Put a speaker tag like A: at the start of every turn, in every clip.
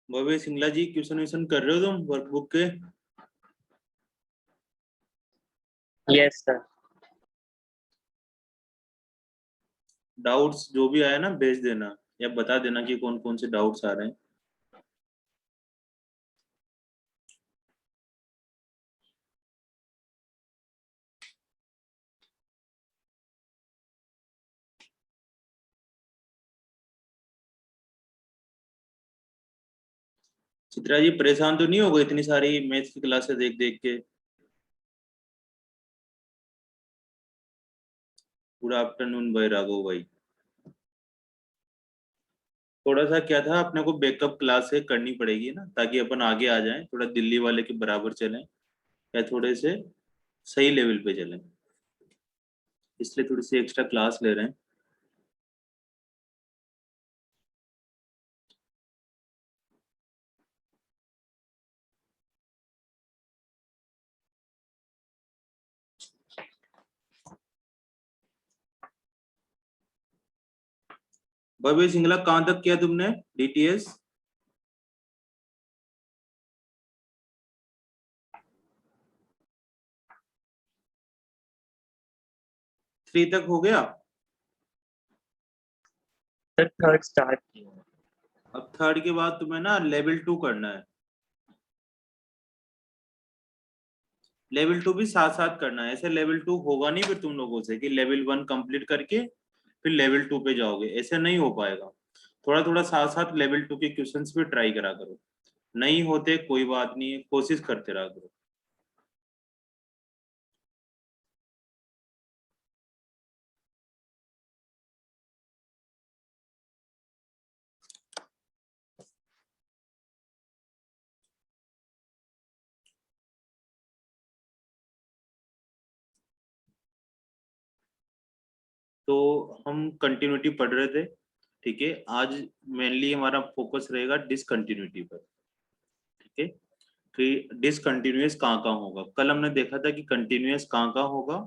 A: भव्य सिंगला जी, question व्यूशन कर रहे हो तुम वर्कबुक के?
B: Yes sir.
A: डाउट्स जो भी आया ना भेज देना या बता देना कि कौन कौन से डाउट्स आ रहे हैं। चित्रा जी परेशान तो नहीं हो गए इतनी सारी मैथ्स की क्लासेस देख देख के? गुड आफ्टरनून भाई राघव भाई। थोड़ा सा क्या था, अपने को बैकअप क्लासेस करनी पड़ेगी ना ताकि अपन आगे आ जाएं, थोड़ा दिल्ली वाले के बराबर चलें या थोड़े से सही लेवल पे चलें, इसलिए थोड़ी सी एक्स्ट्रा क्लास ले रहे हैं। भव्य सिंगला कहाँ तक किया तुमने डीटीएस? थ्री तक हो गया?
B: सर थर्ड स्टार्ट किया।
A: अब थर्ड के बाद तुम्हें ना लेवल 2 करना है। लेवल 2 भी साथ साथ करना है, ऐसे लेवल 2 होगा नहीं फिर तुम लोगों से कि लेवल 1 कंप्लीट करके फिर लेवल 2 पे जाओगे, ऐसे नहीं हो पाएगा। थोड़ा थोड़ा साथ साथ लेवल 2 के क्वेश्चंस भी ट्राई करा करो। नहीं होते कोई बात नहीं है, कोशिश करते रहा करो। तो हम कंटिन्यूटी पढ़ रहे थे, ठीक है। आज मेनली हमारा फोकस रहेगा डिसकंटिन्यूटी पर, ठीक है। कि डिसकंटिन्यूअस कहाँ कहाँ होगा, कल हमने देखा था कि कंटिन्यूअस कहाँ कहाँ होगा,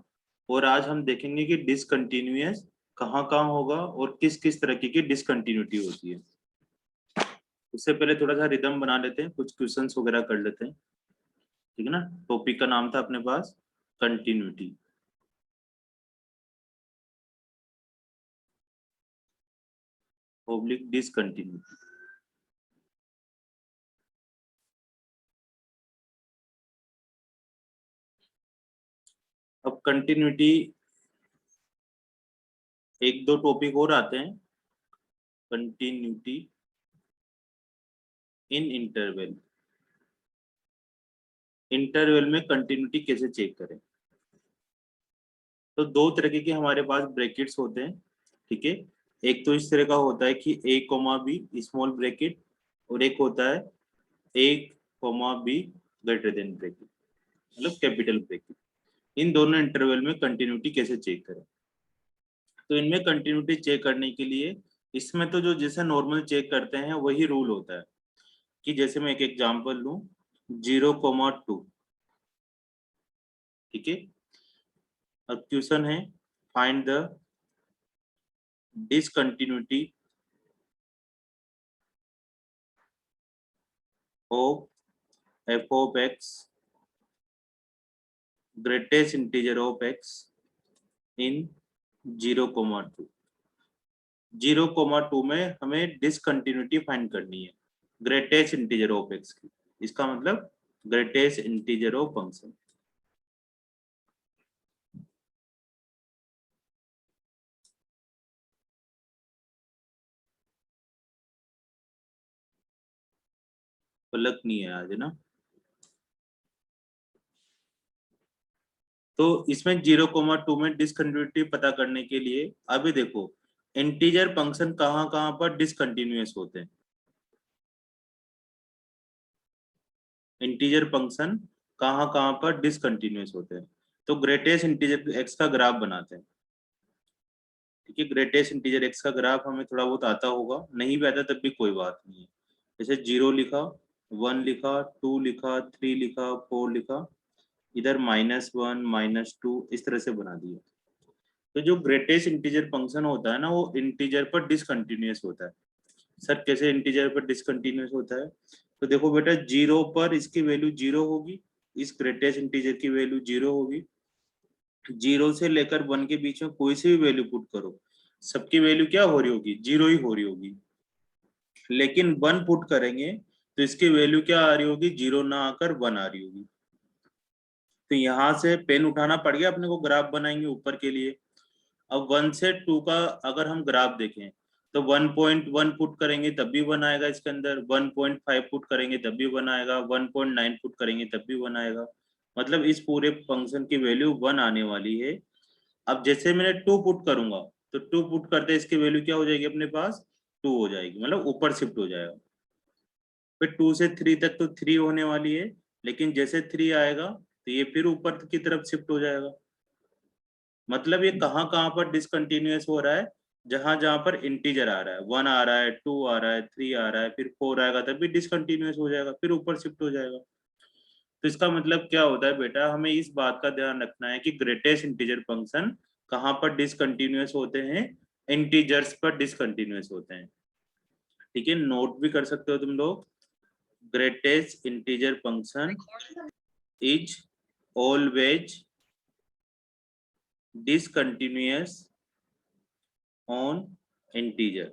A: और आज हम देखेंगे कि डिसकंटिन्यूअस कहाँ कहाँ होगा और किस किस तरीके की डिसकंटिन्यूटी होती है। उससे पहले थोड़ा सा रिदम बना लेते हैं, कुछ क्वेश्चंस वगैरह कर लेते हैं, ठीक है ना। टॉपिक का नाम था अपने पास कंटिन्यूटी। Public discontinuity. अब कंटिन्यूटी एक दो टॉपिक और आते हैं। कंटिन्यूटी इन इंटरवल, इंटरवल में कंटिन्यूटी कैसे चेक करें। तो दो तरीके के हमारे पास ब्रैकेट्स होते हैं, ठीक है। एक तो इस तरह का होता है कि a comma b small bracket, और एक होता है a comma b greater than bracket, मतलब कैपिटल ब्रैकेट। इन दोनों इंटरवल में कंटिन्यूटी कैसे चेक करें। तो इनमें कंटिन्यूटी चेक करने के लिए इसमें तो जो जैसे नॉर्मल चेक करते हैं वही रूल होता है कि जैसे मैं एक एग्जांपल लूं, 0,2, ठीक है। अब क्वेश्चन है find the discontinuity of f of x greatest integer of x in 0,2। 0,2 में हमें डिसकंटिन्यूटी फाइंड करनी है ग्रेटेस्ट इंटीजर ऑफ x की, इसका मतलब ग्रेटेस्ट इंटीजर ऑफ फंक्शन। पलक नहीं है आज ना। तो इसमें 0,2 में डिसकंटिन्यूटी पता करने के लिए अभी देखो, इंटीजर फंक्शन कहाँ कहाँ पर डिसकंटिन्यूअस होते हैं। इंटीजर फंक्शन कहाँ कहाँ पर डिसकंटिन्यूअस होते हैं, तो ग्रेटेस्ट इंटीजर एक्स का ग्राफ बनाते हैं, ठीक है। ग्रेटेस्ट इंटीजर एक्स का ग्राफ हमें थोड़ा बहुत आता होगा, नहीं भी आता तब भी कोई बात नहीं है। जैसे 0 लिखा, 1 लिखा, 2 लिखा, 3 लिखा, 4 लिखा, इधर -1 -2 इस तरह से बना दिया। तो जो ग्रेटेस्ट इंटीजर फंक्शन होता है ना वो इंटीजर पर डिसकंटिन्यूअस होता है। सर कैसे इंटीजर पर डिसकंटिन्यूअस होता है? तो देखो बेटा, 0 पर इसकी वैल्यू 0 होगी, इस ग्रेटेस्ट इंटीजर की वैल्यू 0 होगी। 0 से लेकर 1 के बीच में कोई सी भी वैल्यू पुट करो, सबकी वैल्यू क्या हो रही होगी? 0 ही हो रही होगी। लेकिन 1 पुट करेंगे तो इसकी वैल्यू क्या आ रही होगी? 0 ना आकर 1 आ रही होगी। तो यहाँ से पेन उठाना पड़ गया अपने को, ग्राफ बनाएंगे ऊपर के लिए। अब 1 से 2 का अगर हम ग्राफ देखें तो 1.1 पुट करेंगे तब भी 1 आएगा इसके अंदर, 1.5 पुट करेंगे तब भी 1 आएगा, 1.9 पुट करेंगे तब भी 1 आएगा। मतलब इस पूरे फंक्शन की वैल्यू 1 आने वाली है। अब जैसे मैंने 2 पुट करूंगा तो 2 पुट करते इसकी वैल्यू क्या हो जाएगी अपने पास? 2 हो जाएगी, मतलब ऊपर शिफ्ट हो जाएगा। फिर 2 से 3 तक तो 3 होने वाली है, लेकिन जैसे 3 आएगा तो ये फिर ऊपर की तरफ शिफ्ट हो जाएगा। मतलब ये कहाँ कहाँ पर डिसकंटिन्यूअस हो रहा है? जहां जहां पर इंटीजर आ रहा है, 1 आ रहा है, 2 आ रहा है, 3 आ रहा है, फिर 4 आएगा तब भी डिसकंटिन्यूअस हो जाएगा, फिर ऊपर शिफ्ट हो जाएगा। तो इसका मतलब क्या होता है बेटा, हमें इस बात का ध्यान रखना है कि ग्रेटेस्ट इंटीजर फंक्शन कहाँ पर डिसकंटिन्यूअस होते हैं? इंटीजर्स पर डिसकंटिन्यूअस होते हैं। ठीक है, नोट भी कर सकते हो तुम लोग। Greatest integer function is always discontinuous on integer।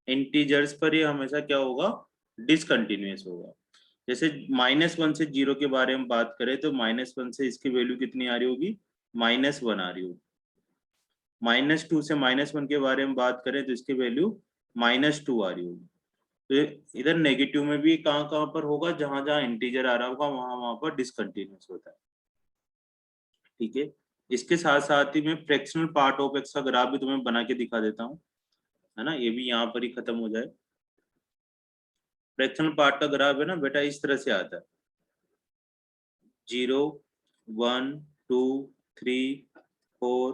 A: Integers पर ये हमेशा क्या होगा? डिसकंटिन्यूअस होगा। जैसे -1 से 0 के बारे में बात करें तो -1 से इसकी वैल्यू कितनी आ रही होगी? -1 आ रही होगी। -2 से -1 के बारे में बात करें तो इसकी वैल्यू -2 आ रही होगी। तो इधर नेगेटिव में भी कहाँ कहाँ पर होगा? जहां जहां इंटीजर आ रहा होगा वहां वहां पर डिसकंटिन्यूअस होता है। ठीक है, इसके साथ साथ ही मैं फ्रैक्शनल पार्ट ऑफ एक्स का ग्राफ भी तुम्हें बना के दिखा देता हूँ, है ना, ये भी यहाँ पर ही खत्म हो जाए। फ्रैक्शनल पार्ट का ग्राफ है ना बेटा, इस तरह से आता है 0 1 2 3 4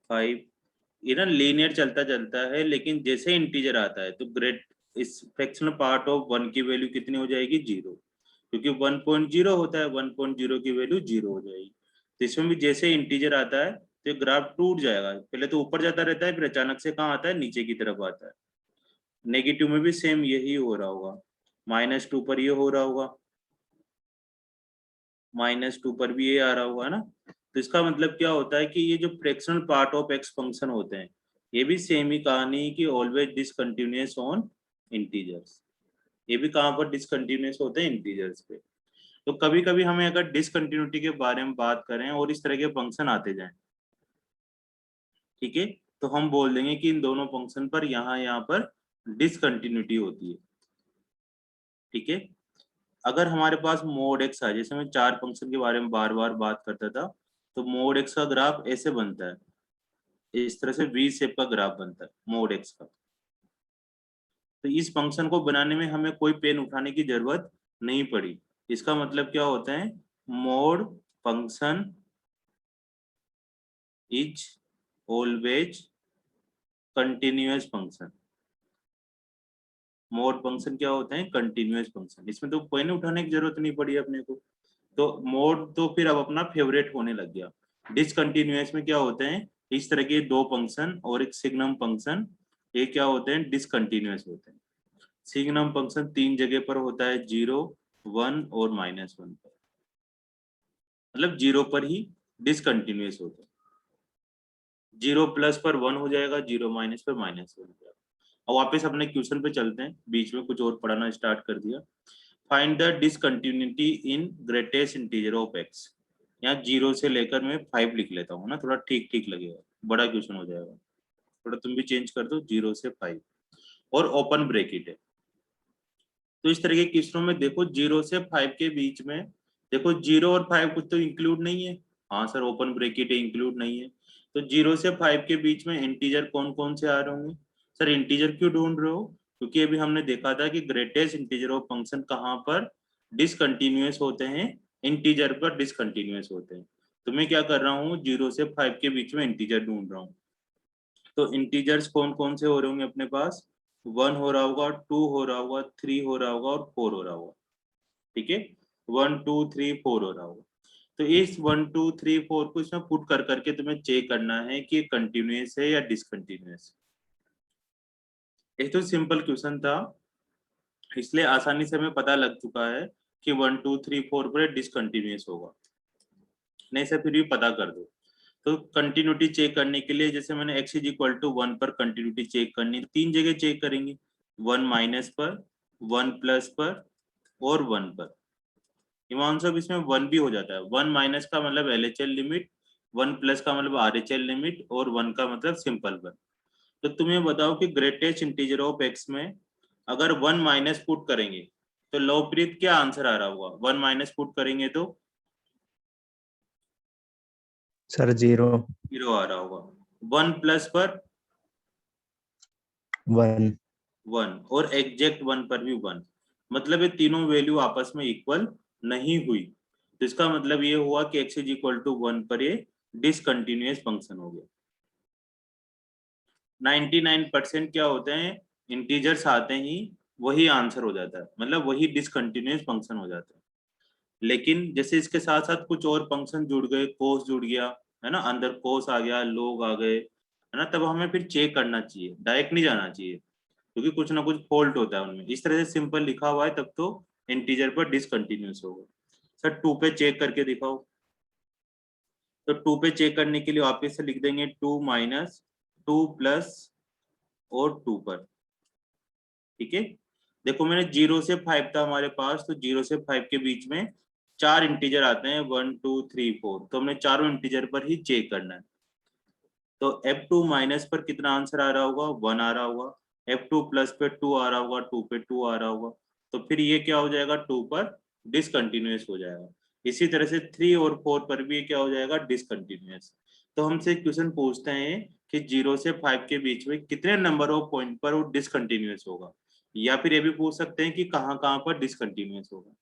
A: 5। ये ना लीनियर चलता चलता है, लेकिन जैसे इंटीजर आता है तो ग्रेट इस फ्रैक्शनल पार्ट ऑफ 1 की वैल्यू कितनी हो जाएगी? 0, क्योंकि 1.0 होता है, 1.0 की वैल्यू 0 हो जाएगी। तो इसमें भी जैसे इंटीजर आता है तो ग्राफ टूट जाएगा, पहले तो ऊपर जाता रहता है, फिर अचानक से कहाँ आता है? नीचे की तरफ आता है। नेगेटिव में भी सेम यही हो रहा होगा, -2 पर ये हो रहा होगा, -2 पर भी ये आ रहा होगा, है ना। तो इसका मतलब क्या होता है कि ये जो fractional part of x function होते हैं, ये भी सेम ही कहानी कि ऑलवेज डिसकंटिन्यूअस ऑन इंटीजर्स। ये भी कहाँ पर डिसकंटिन्यूअस होते हैं? इंटीजर्स पे। तो कभी कभी हमें अगर डिसकंटिन्यूटी के बारे में बात करें और इस तरह के फंक्शन आते जाएं, ठीक है, तो हम बोल देंगे कि इन दोनों फंक्शन पर यहाँ पर डिसकंटिन्यूटी होती है। ठीक है, अगर हमारे पास मोड एक्स है, जैसे मैं 4 फंक्शन के बारे में बार बार बात करता था, तो मोड एक्स का ग्राफ ऐसे बनता है, इस तरह से वी शेप का ग्राफ बनता है मोड एक्स का। तो इस फंक्शन को बनाने में हमें कोई पेन उठाने की जरूरत नहीं पड़ी। इसका मतलब क्या होता है? Mode function is always continuous function. Mode function क्या होते हैं? Continuous function. इसमें तो कोई नहीं उठाने की जरूरत नहीं पड़ी अपने को। तो मोड तो फिर अब अपना फेवरेट होने लग गया। डिसकंटिन्यूअस में क्या होते हैं? इस तरह के 2 फंक्शन और एक सिग्नम फंक्शन, ये क्या होते हैं? डिसकंटिन्यूअस होते हैं। सिग्नम फंक्शन 3 जगह पर होता है, 0 1 और -1 पर, मतलब 0 पर ही डिसकंटिन्यूअस होता है। 0 प्लस पर 1 हो जाएगा, 0 माइनस पर -1 हो जाएगा। अब वापस अपने क्वेश्चन पे चलते हैं, बीच में कुछ और पढ़ाना स्टार्ट कर दिया। Find the discontinuity in greatest integer of x. यहाँ 0 से लेकर मैं 5 लिख लेता हूँ ना, थोड़ा ठीक ठीक लगेगा, बड़ा क्वेश्चन हो जाएगा। थोड़ा तुम भी चेंज कर दो, 0 से 5 और ओपन ब्रैकेट है। तो इस तरह के क्वेश्चनों में देखो 0 से 5 के बीच में देखो 0 और 5 कुछ तो इंक्लूड नहीं है। हाँ सर, ओपन ब्रैकेट है, इंक्लूड नहीं है। तो 0 से 5 के बीच में इंटीजर कौन कौन से आ रहे होंगे? सर इंटीजर क्यों ढूंढ रहे हो? क्योंकि अभी हमने देखा था कि ग्रेटेस्ट इंटीजर ऑफ फंक्शन कहाँ पर डिसकंटिन्यूअस होते हैं? इंटीजर पर डिसकंटिन्यूअस होते हैं। तो मैं क्या कर रहा हूँ? 0 से 5 के बीच में इंटीजर ढूंढ रहा हूँ। तो इंटीजर्स कौन कौन से हो रहे होंगे अपने पास? 1 हो रहा होगा, 2 हो रहा होगा, 3 हो रहा होगा और 4 हो रहा होगा। ठीक है, 1 2 3 4 हो रहा होगा। तो इस 1 2 3 4 को इसमें पुट कर करके तुम्हें चेक करना है कि कंटिन्यूअस है या डिसकंटिन्यूअस। ये तो सिंपल क्वेश्चन था, इसलिए आसानी से हमें पता लग चुका है कि 1 2 3 4 पर डिसकंटिन्यूअस होगा, नहीं से फिर भी पता कर दो। तो कंटिन्यूटी चेक करने के लिए जैसे मैंने x इज इक्वल टू 1 पर कंटिन्यूटी चेक करनी, 3 जगह चेक करेंगे, 1 माइनस पर, 1 प्लस पर और 1 पर। हिमांशु अब इसमें 1 भी हो जाता है, 1 माइनस का मतलब LHL लिमिट, 1 प्लस का मतलब RHL लिमिट और 1 का मतलब सिंपल 1। तो तुम्हें बताओ कि ग्रेटेस्ट इंटीजर ऑफ x में अगर 1 माइनस पुट करेंगे तो लवप्रीत क्या आंसर आ रहा होगा? 1 माइनस पुट करेंगे तो
B: सर 0
A: 0 आ रहा होगा, 1 प्लस पर
B: 1
A: 1 और एग्जैक्ट 1 पर भी 1, मतलब ये तीनों वैल्यू आपस में इक्वल नहीं हुई। तो इसका मतलब ये हुआ कि x इज इक्वल टू 1 पर ये डिसकंटिन्यूअस फंक्शन हो गया। 99% क्या होते हैं, इंटीजर्स आते ही वही आंसर हो जाता है, मतलब वही डिसकंटिन्यूअस फंक्शन हो जाता है। लेकिन जैसे इसके साथ साथ कुछ और फंक्शन जुड़ गए, कोस जुड़ गया है ना, अंदर कोस आ गया, लोग आ गए है ना, तब हमें फिर चेक करना चाहिए, डायरेक्ट नहीं जाना चाहिए, क्योंकि कुछ ना कुछ फॉल्ट होता है उनमें। इस तरह से सिंपल लिखा हुआ है तब तो इंटीजर पर डिसकंटिन्यूअस होगा। सर 2 पे चेक करके दिखाओ। तो 2 पे चेक करने के लिए वापस से लिख देंगे 2 माइनस 2 प्लस और 2 पर, ठीक है। देखो मैंने 0 से 5 था हमारे पास, तो 0 से 5 के बीच में 4 इंटीजर आते हैं, 1 2 3 4, तो हमने चारों इंटीजर पर ही चेक करना है। तो F2 माइनस पर कितना आंसर आ रहा होगा? 1 आ रहा होगा। F2 प्लस पे 2 आ रहा होगा, 2 पे 2 आ रहा होगा, तो फिर ये क्या हो जाएगा? 2 पर डिसकंटिन्यूअस हो जाएगा। इसी तरह से 3 और 4 पर भी क्या हो जाएगा? डिसकंटिन्यूअस। तो हमसे क्वेश्चन पूछते हैं कि 0 से 5 के बीच में कितने नंबर ऑफ पॉइंट पर वो डिसकंटिन्यूअस होगा, या फिर ये भी पूछ सकते हैं कि कहाँ कहाँ पर डिसकंटिन्यूअस होगा।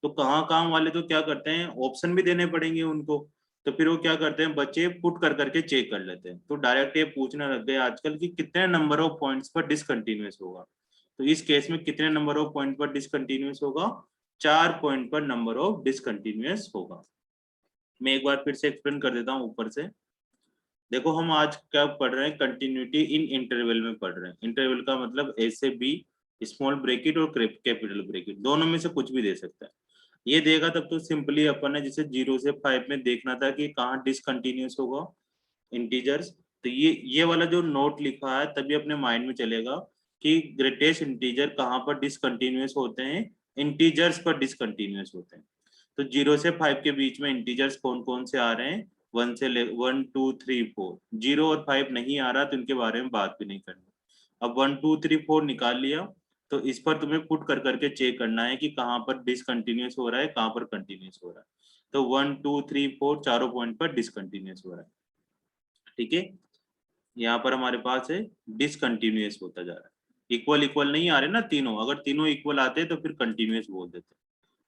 A: तो कहाँ कहाँ वाले तो क्या करते हैं, ऑप्शन भी देने पड़ेंगे उनको, तो फिर वो क्या करते हैं, बच्चे पुट कर करके चेक कर लेते हैं। तो डायरेक्ट ये पूछने लग गए आजकल कि कितने नंबर ऑफ पॉइंट्स पर डिसकंटिन्यूअस होगा। तो इस केस में कितने नंबर ऑफ पॉइंट पर डिसकंटिन्यूअस होगा? 4 पॉइंट पर नंबर ऑफ डिसकंटिन्यूअस होगा। मैं एक बार फिर से एक्सप्लेन कर देता हूँ ऊपर से। देखो हम आज क्या पढ़ रहे हैं, कंटिन्यूटी इन इंटरवल में पढ़ रहे हैं। इंटरवल का मतलब ए से बी, स्मॉल ब्रेकेट और कैपिटल ब्रेकेट, दोनों में से कुछ भी दे सकता है। ये देगा तब तो सिंपली अपन ने जैसे 0 से 5 में देखना था कि कहाँ डिसकंटिन्यूअस होगा इंटीजर्स, तो ये वाला जो नोट लिखा है तभी अपने माइंड में चलेगा कि ग्रेटेस्ट इंटीजर कहाँ पर डिसकंटिन्यूअस होते हैं, इंटीजर्स पर डिसकंटिन्यूअस होते हैं। तो 0 से 5 के बीच में इंटीजर्स कौन कौन से आ रहे हैं? 1 से 1 2 3 4, 0 और 5 नहीं आ रहा तो इनके बारे में बात भी नहीं करनी। अब 1 2 3 4 निकाल लिया, तो इस पर तुम्हें पुट कर करके चेक करना है कि कहाँ पर डिसकंटिन्यूअस हो रहा है, कहाँ पर कंटिन्यूअस हो रहा है। तो 1 2 3 4 चारों पॉइंट पर डिसकंटिन्यूअस हो रहा है, ठीक है। यहाँ पर हमारे पास है डिसकंटिन्यूअस होता जा रहा है। इक्वल इक्वल नहीं आ रहे ना तीनों, अगर तीनों इक्वल आते तो फिर कंटिन्यूअस बोल देते।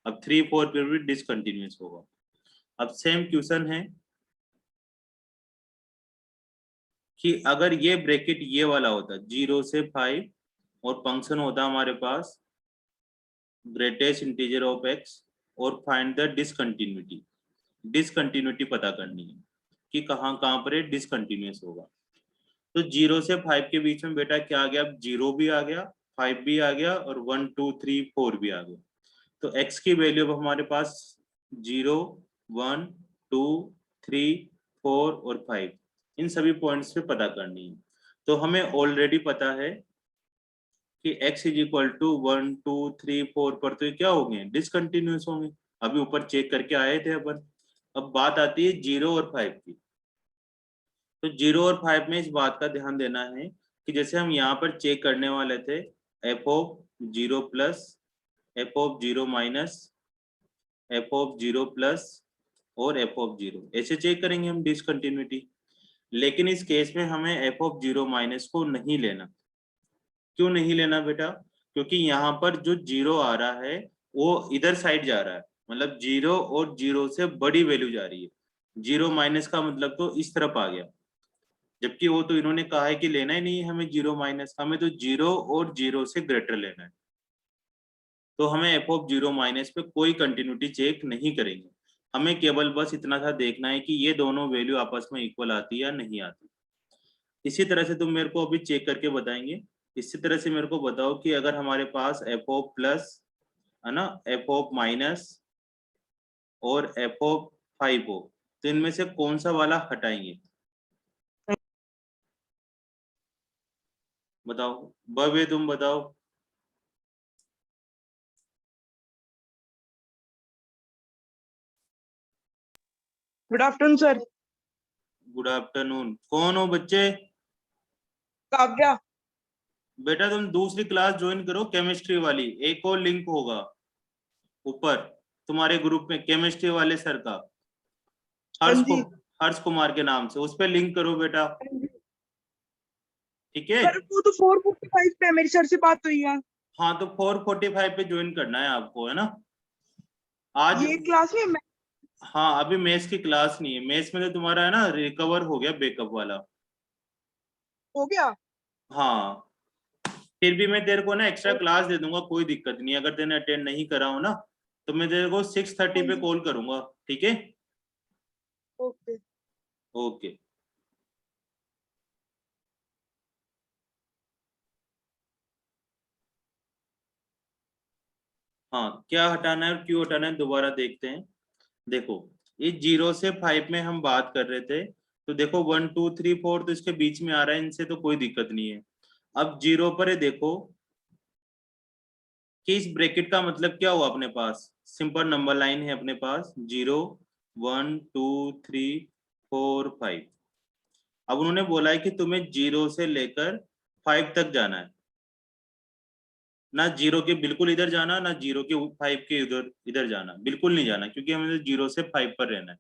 A: अब 3 4 पर भी डिसकंटिन्यूअस होगा। अब सेम क्वेश्चन है कि अगर ये ब्रैकेट ये वाला होता 0 से 5 और फंक्शन होता हमारे पास ग्रेटेस्ट इंटीजर ऑफ एक्स और फाइंड द डिसकंटिन्यूटी, डिसकंटिन्यूटी पता करनी है कि कहाँ कहाँ पर ये डिसकंटिन्यूअस होगा। तो 0 से 5 के बीच में बेटा क्या आ गया? 0 भी आ गया, 5 भी आ गया और 1 2 3 4 भी आ गया। तो x की वैल्यू अब हमारे पास 0 1 2 3 4 और 5, इन सभी पॉइंट्स पे पता करनी है। तो हमें ऑलरेडी पता है कि x इज इक्वल टू 1 2 3 4 पर तो ये क्या होंगे? डिसकंटिन्यूअस होंगे, अभी ऊपर चेक करके आए थे अपन। अब बात आती है 0 और 5 की। तो 0 और 5 में इस बात का ध्यान देना है कि जैसे हम यहाँ पर चेक करने वाले थे F of 0 plus, f of 0 minus, f of 0 plus और एफ ऑफ 0, ऐसे चेक करेंगे हम डिसकंटिन्यूटी। लेकिन इस केस में हमें एफ ऑफ 0 माइनस को नहीं लेना। क्यों नहीं लेना बेटा? क्योंकि यहाँ पर जो 0 आ रहा है वो इधर साइड जा रहा है, मतलब 0 और 0 से बड़ी वैल्यू जा रही है। 0 माइनस का मतलब तो इस तरफ आ गया, जबकि वो तो इन्होंने कहा है कि लेना ही नहीं है हमें 0 माइनस, हमें तो 0 और 0 से ग्रेटर लेना है। तो हमें एफ ऑफ 0 माइनस पे कोई कंटिन्यूटी चेक नहीं करेंगे, हमें केवल बस इतना सा देखना है कि ये दोनों वैल्यू आपस में इक्वल आती है या नहीं आती। इसी तरह से तुम मेरे को अभी चेक करके बताएंगे इसी तरह से मेरे को बताओ कि अगर हमारे पास एफ ऑफ प्लस है ना, एफ ऑफ माइनस और एफ ऑफ 5 हो, तो इनमें से कौन सा वाला हटाएंगे? बताओ, बबे तुम बताओ।
C: Good afternoon sir.
A: Good afternoon. कौन हो बच्चे?
C: काव्या।
A: बेटा तुम दूसरी क्लास ज्वाइन करो, केमिस्ट्री वाली। एक और लिंक होगा ऊपर तुम्हारे ग्रुप में, केमिस्ट्री वाले सर का,
C: हाँ
A: हर्ष को,
C: जी।
A: हर्ष कुमार के नाम से, उस पर लिंक करो बेटा। ठीक है।
C: सर वो तो 4:45 पे मेरी सर से बात हुई है।
A: हाँ तो 4:45 पे ज्वाइन करना है आपको, है ना आज?
C: ये क्लास में मैं।
A: हाँ अभी मेथ्स की क्लास नहीं है, मेथ्स में तो तुम्हारा है ना रिकवर हो गया बैकअप वाला।
C: हो गया।
A: हाँ फिर भी मैं तेरे को ना एक्स्ट्रा क्लास दे दूंगा, कोई दिक्कत नहीं। अगर तेने अटेंड नहीं करा हो ना तो मैं तेरे को 6:30 पे कॉल करूंगा, ठीक है?
C: ओके।
A: ओके। हाँ क्या हटाना है और क्यों हटाना है दोबारा देखते हैं। देखो ये 0 से 5 में हम बात कर रहे थे, तो देखो 1 2 3 4 तो इसके बीच में आ रहा है, इनसे तो कोई दिक्कत नहीं है। अब 0 पर है, देखो कि इस ब्रैकेट का मतलब क्या हुआ अपने पास, सिंपल नंबर लाइन है अपने पास, 0 1 2 3 4 5। अब उन्होंने बोला है कि तुम्हें 0 से लेकर 5 तक जाना है, ना 0 के बिल्कुल इधर जाना, ना 0 के 5 के इधर इधर जाना, बिल्कुल नहीं जाना, क्योंकि हमें 0 से 5 पर रहना है।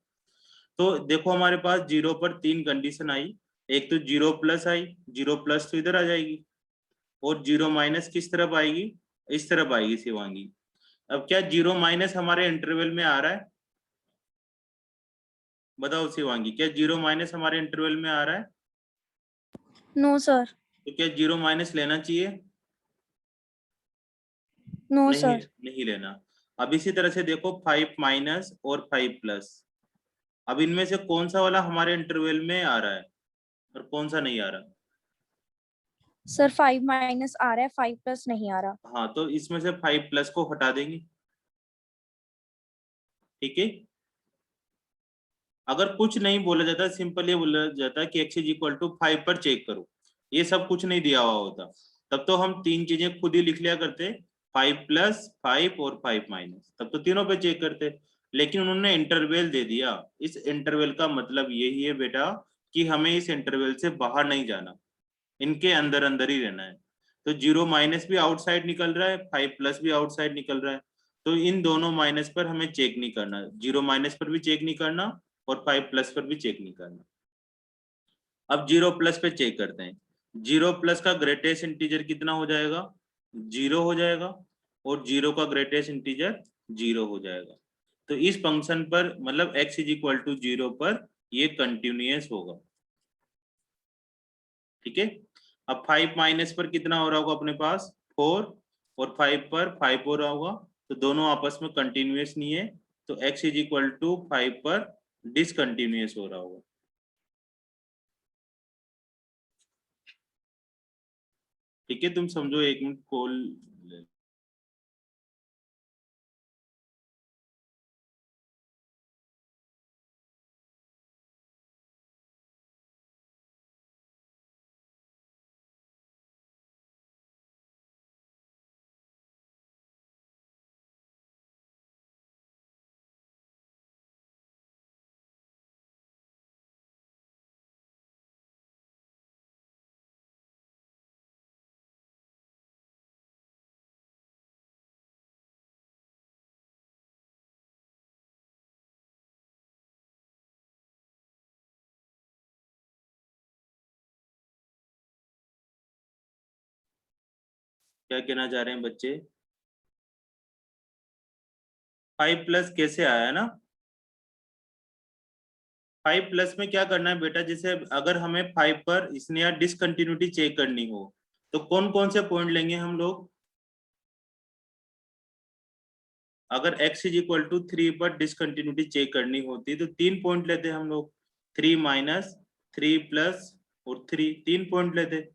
A: तो देखो हमारे पास 0 पर 3 कंडीशन आई। एक तो 0 प्लस आई, 0 प्लस तो इधर आ जाएगी, और 0 माइनस किस तरफ आएगी? इस तरफ आएगी शिवांगी। अब क्या 0 माइनस हमारे इंटरवल में आ रहा है? बताओ शिवांगी, क्या 0 माइनस हमारे इंटरवल में आ रहा है?
D: No sir.
A: तो क्या 0 माइनस लेना चाहिए?
D: नो
A: नहीं,
D: सर।
A: नहीं लेना। अब इसी तरह से देखो 5 माइनस और 5 प्लस, अब इनमें से कौन सा वाला हमारे इंटरवल में आ रहा है और कौन सा नहीं आ रहा?
D: सर 5 माइनस आ रहा है, 5 प्लस नहीं आ रहा।
A: हाँ तो इसमें से 5 प्लस को हटा देंगे, ठीक है? अगर कुछ नहीं बोला जाता, सिंपल ये बोला जाता कि x इज इक्वल टू 5 पर चेक करो, ये सब कुछ नहीं दिया हुआ होता, तब तो हम तीन चीजें खुद ही लिख लिया करते, 5 प्लस 5 और 5 माइनस, तब तो तीनों पे चेक करते। लेकिन उन्होंने इंटरवल दे दिया। इस इंटरवल का मतलब यही है बेटा कि हमें इस इंटरवल से बाहर नहीं जाना, इनके अंदर अंदर ही रहना है। तो 0 माइनस भी आउटसाइड निकल रहा है, 5 प्लस भी आउटसाइड निकल रहा है, तो इन दोनों माइनस पर हमें चेक नहीं करना, 0 माइनस पर भी चेक नहीं करना और 5 प्लस पर भी चेक नहीं करना। अब 0 प्लस पे चेक करते हैं। 0 प्लस का ग्रेटेस्ट इंटीजर कितना हो जाएगा? 0 हो जाएगा, और 0 का ग्रेटेस्ट इंटीजर 0 हो जाएगा। तो इस फंक्शन पर मतलब x इज इक्वल टू 0 पर ये कंटिन्यूअस होगा, ठीक है? अब 5 माइनस पर कितना हो रहा होगा अपने पास? 4, और 5 पर 5 हो रहा होगा, तो दोनों आपस में कंटिन्यूअस नहीं है, तो x इज इक्वल टू 5 पर डिसकंटिन्यूअस हो रहा होगा। ठीक है, तुम समझो, एक मिनट कॉल। क्या कहना चाह रहे हैं बच्चे? 5 प्लस कैसे आया ना? 5 प्लस में क्या करना है बेटा, जैसे अगर हमें 5 पर इसने या डिसकंटिन्यूटी चेक करनी हो, तो कौन कौन से पॉइंट लेंगे हम लोग? अगर x इज इक्वल टू 3 पर डिसकंटिन्यूटी चेक करनी होती तो 3 पॉइंट लेते हम लोग, 3 माइनस 3 प्लस और 3, 3 पॉइंट लेते।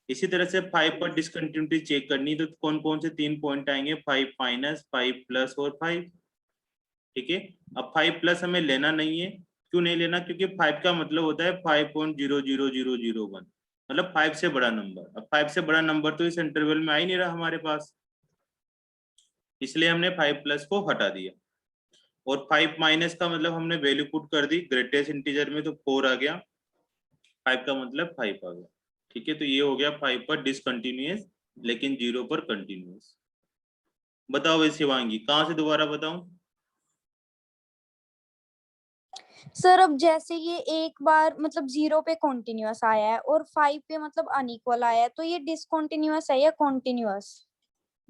A: इसी तरह से 5 पर डिसकंटिन्यूटी चेक करनी, तो कौन कौन से 3 पॉइंट आएंगे, 5 माइनस, 5 प्लस और 5। ठीक है, अब 5 प्लस हमें लेना नहीं है। क्यों नहीं लेना? क्योंकि 5 का मतलब होता है 5.00001, मतलब 5 से बड़ा नंबर। अब 5 से बड़ा नंबर तो इस इंटरवल में आ ही नहीं रहा हमारे पास, इसलिए हमने 5 प्लस को हटा दिया। और 5 माइनस का मतलब हमने वैल्यू पुट कर दी ग्रेटेस्ट इंटीजर में, तो 4 आ गया। 5 का मतलब 5 आ गया। ठीक है, तो ये हो गया 5 पर डिसकंटिन्यूअस लेकिन 0 पर कंटिन्यूअस। बताओ भाई शिवांगी, कहाँ से दोबारा बताऊं?
D: सर अब जैसे ये एक बार मतलब 0 पे कॉन्टिन्यूअस आया है और 5 पे मतलब अनइक्वल आया है, तो ये डिसकंटिन्यूअस है या कॉन्टिन्यूअस?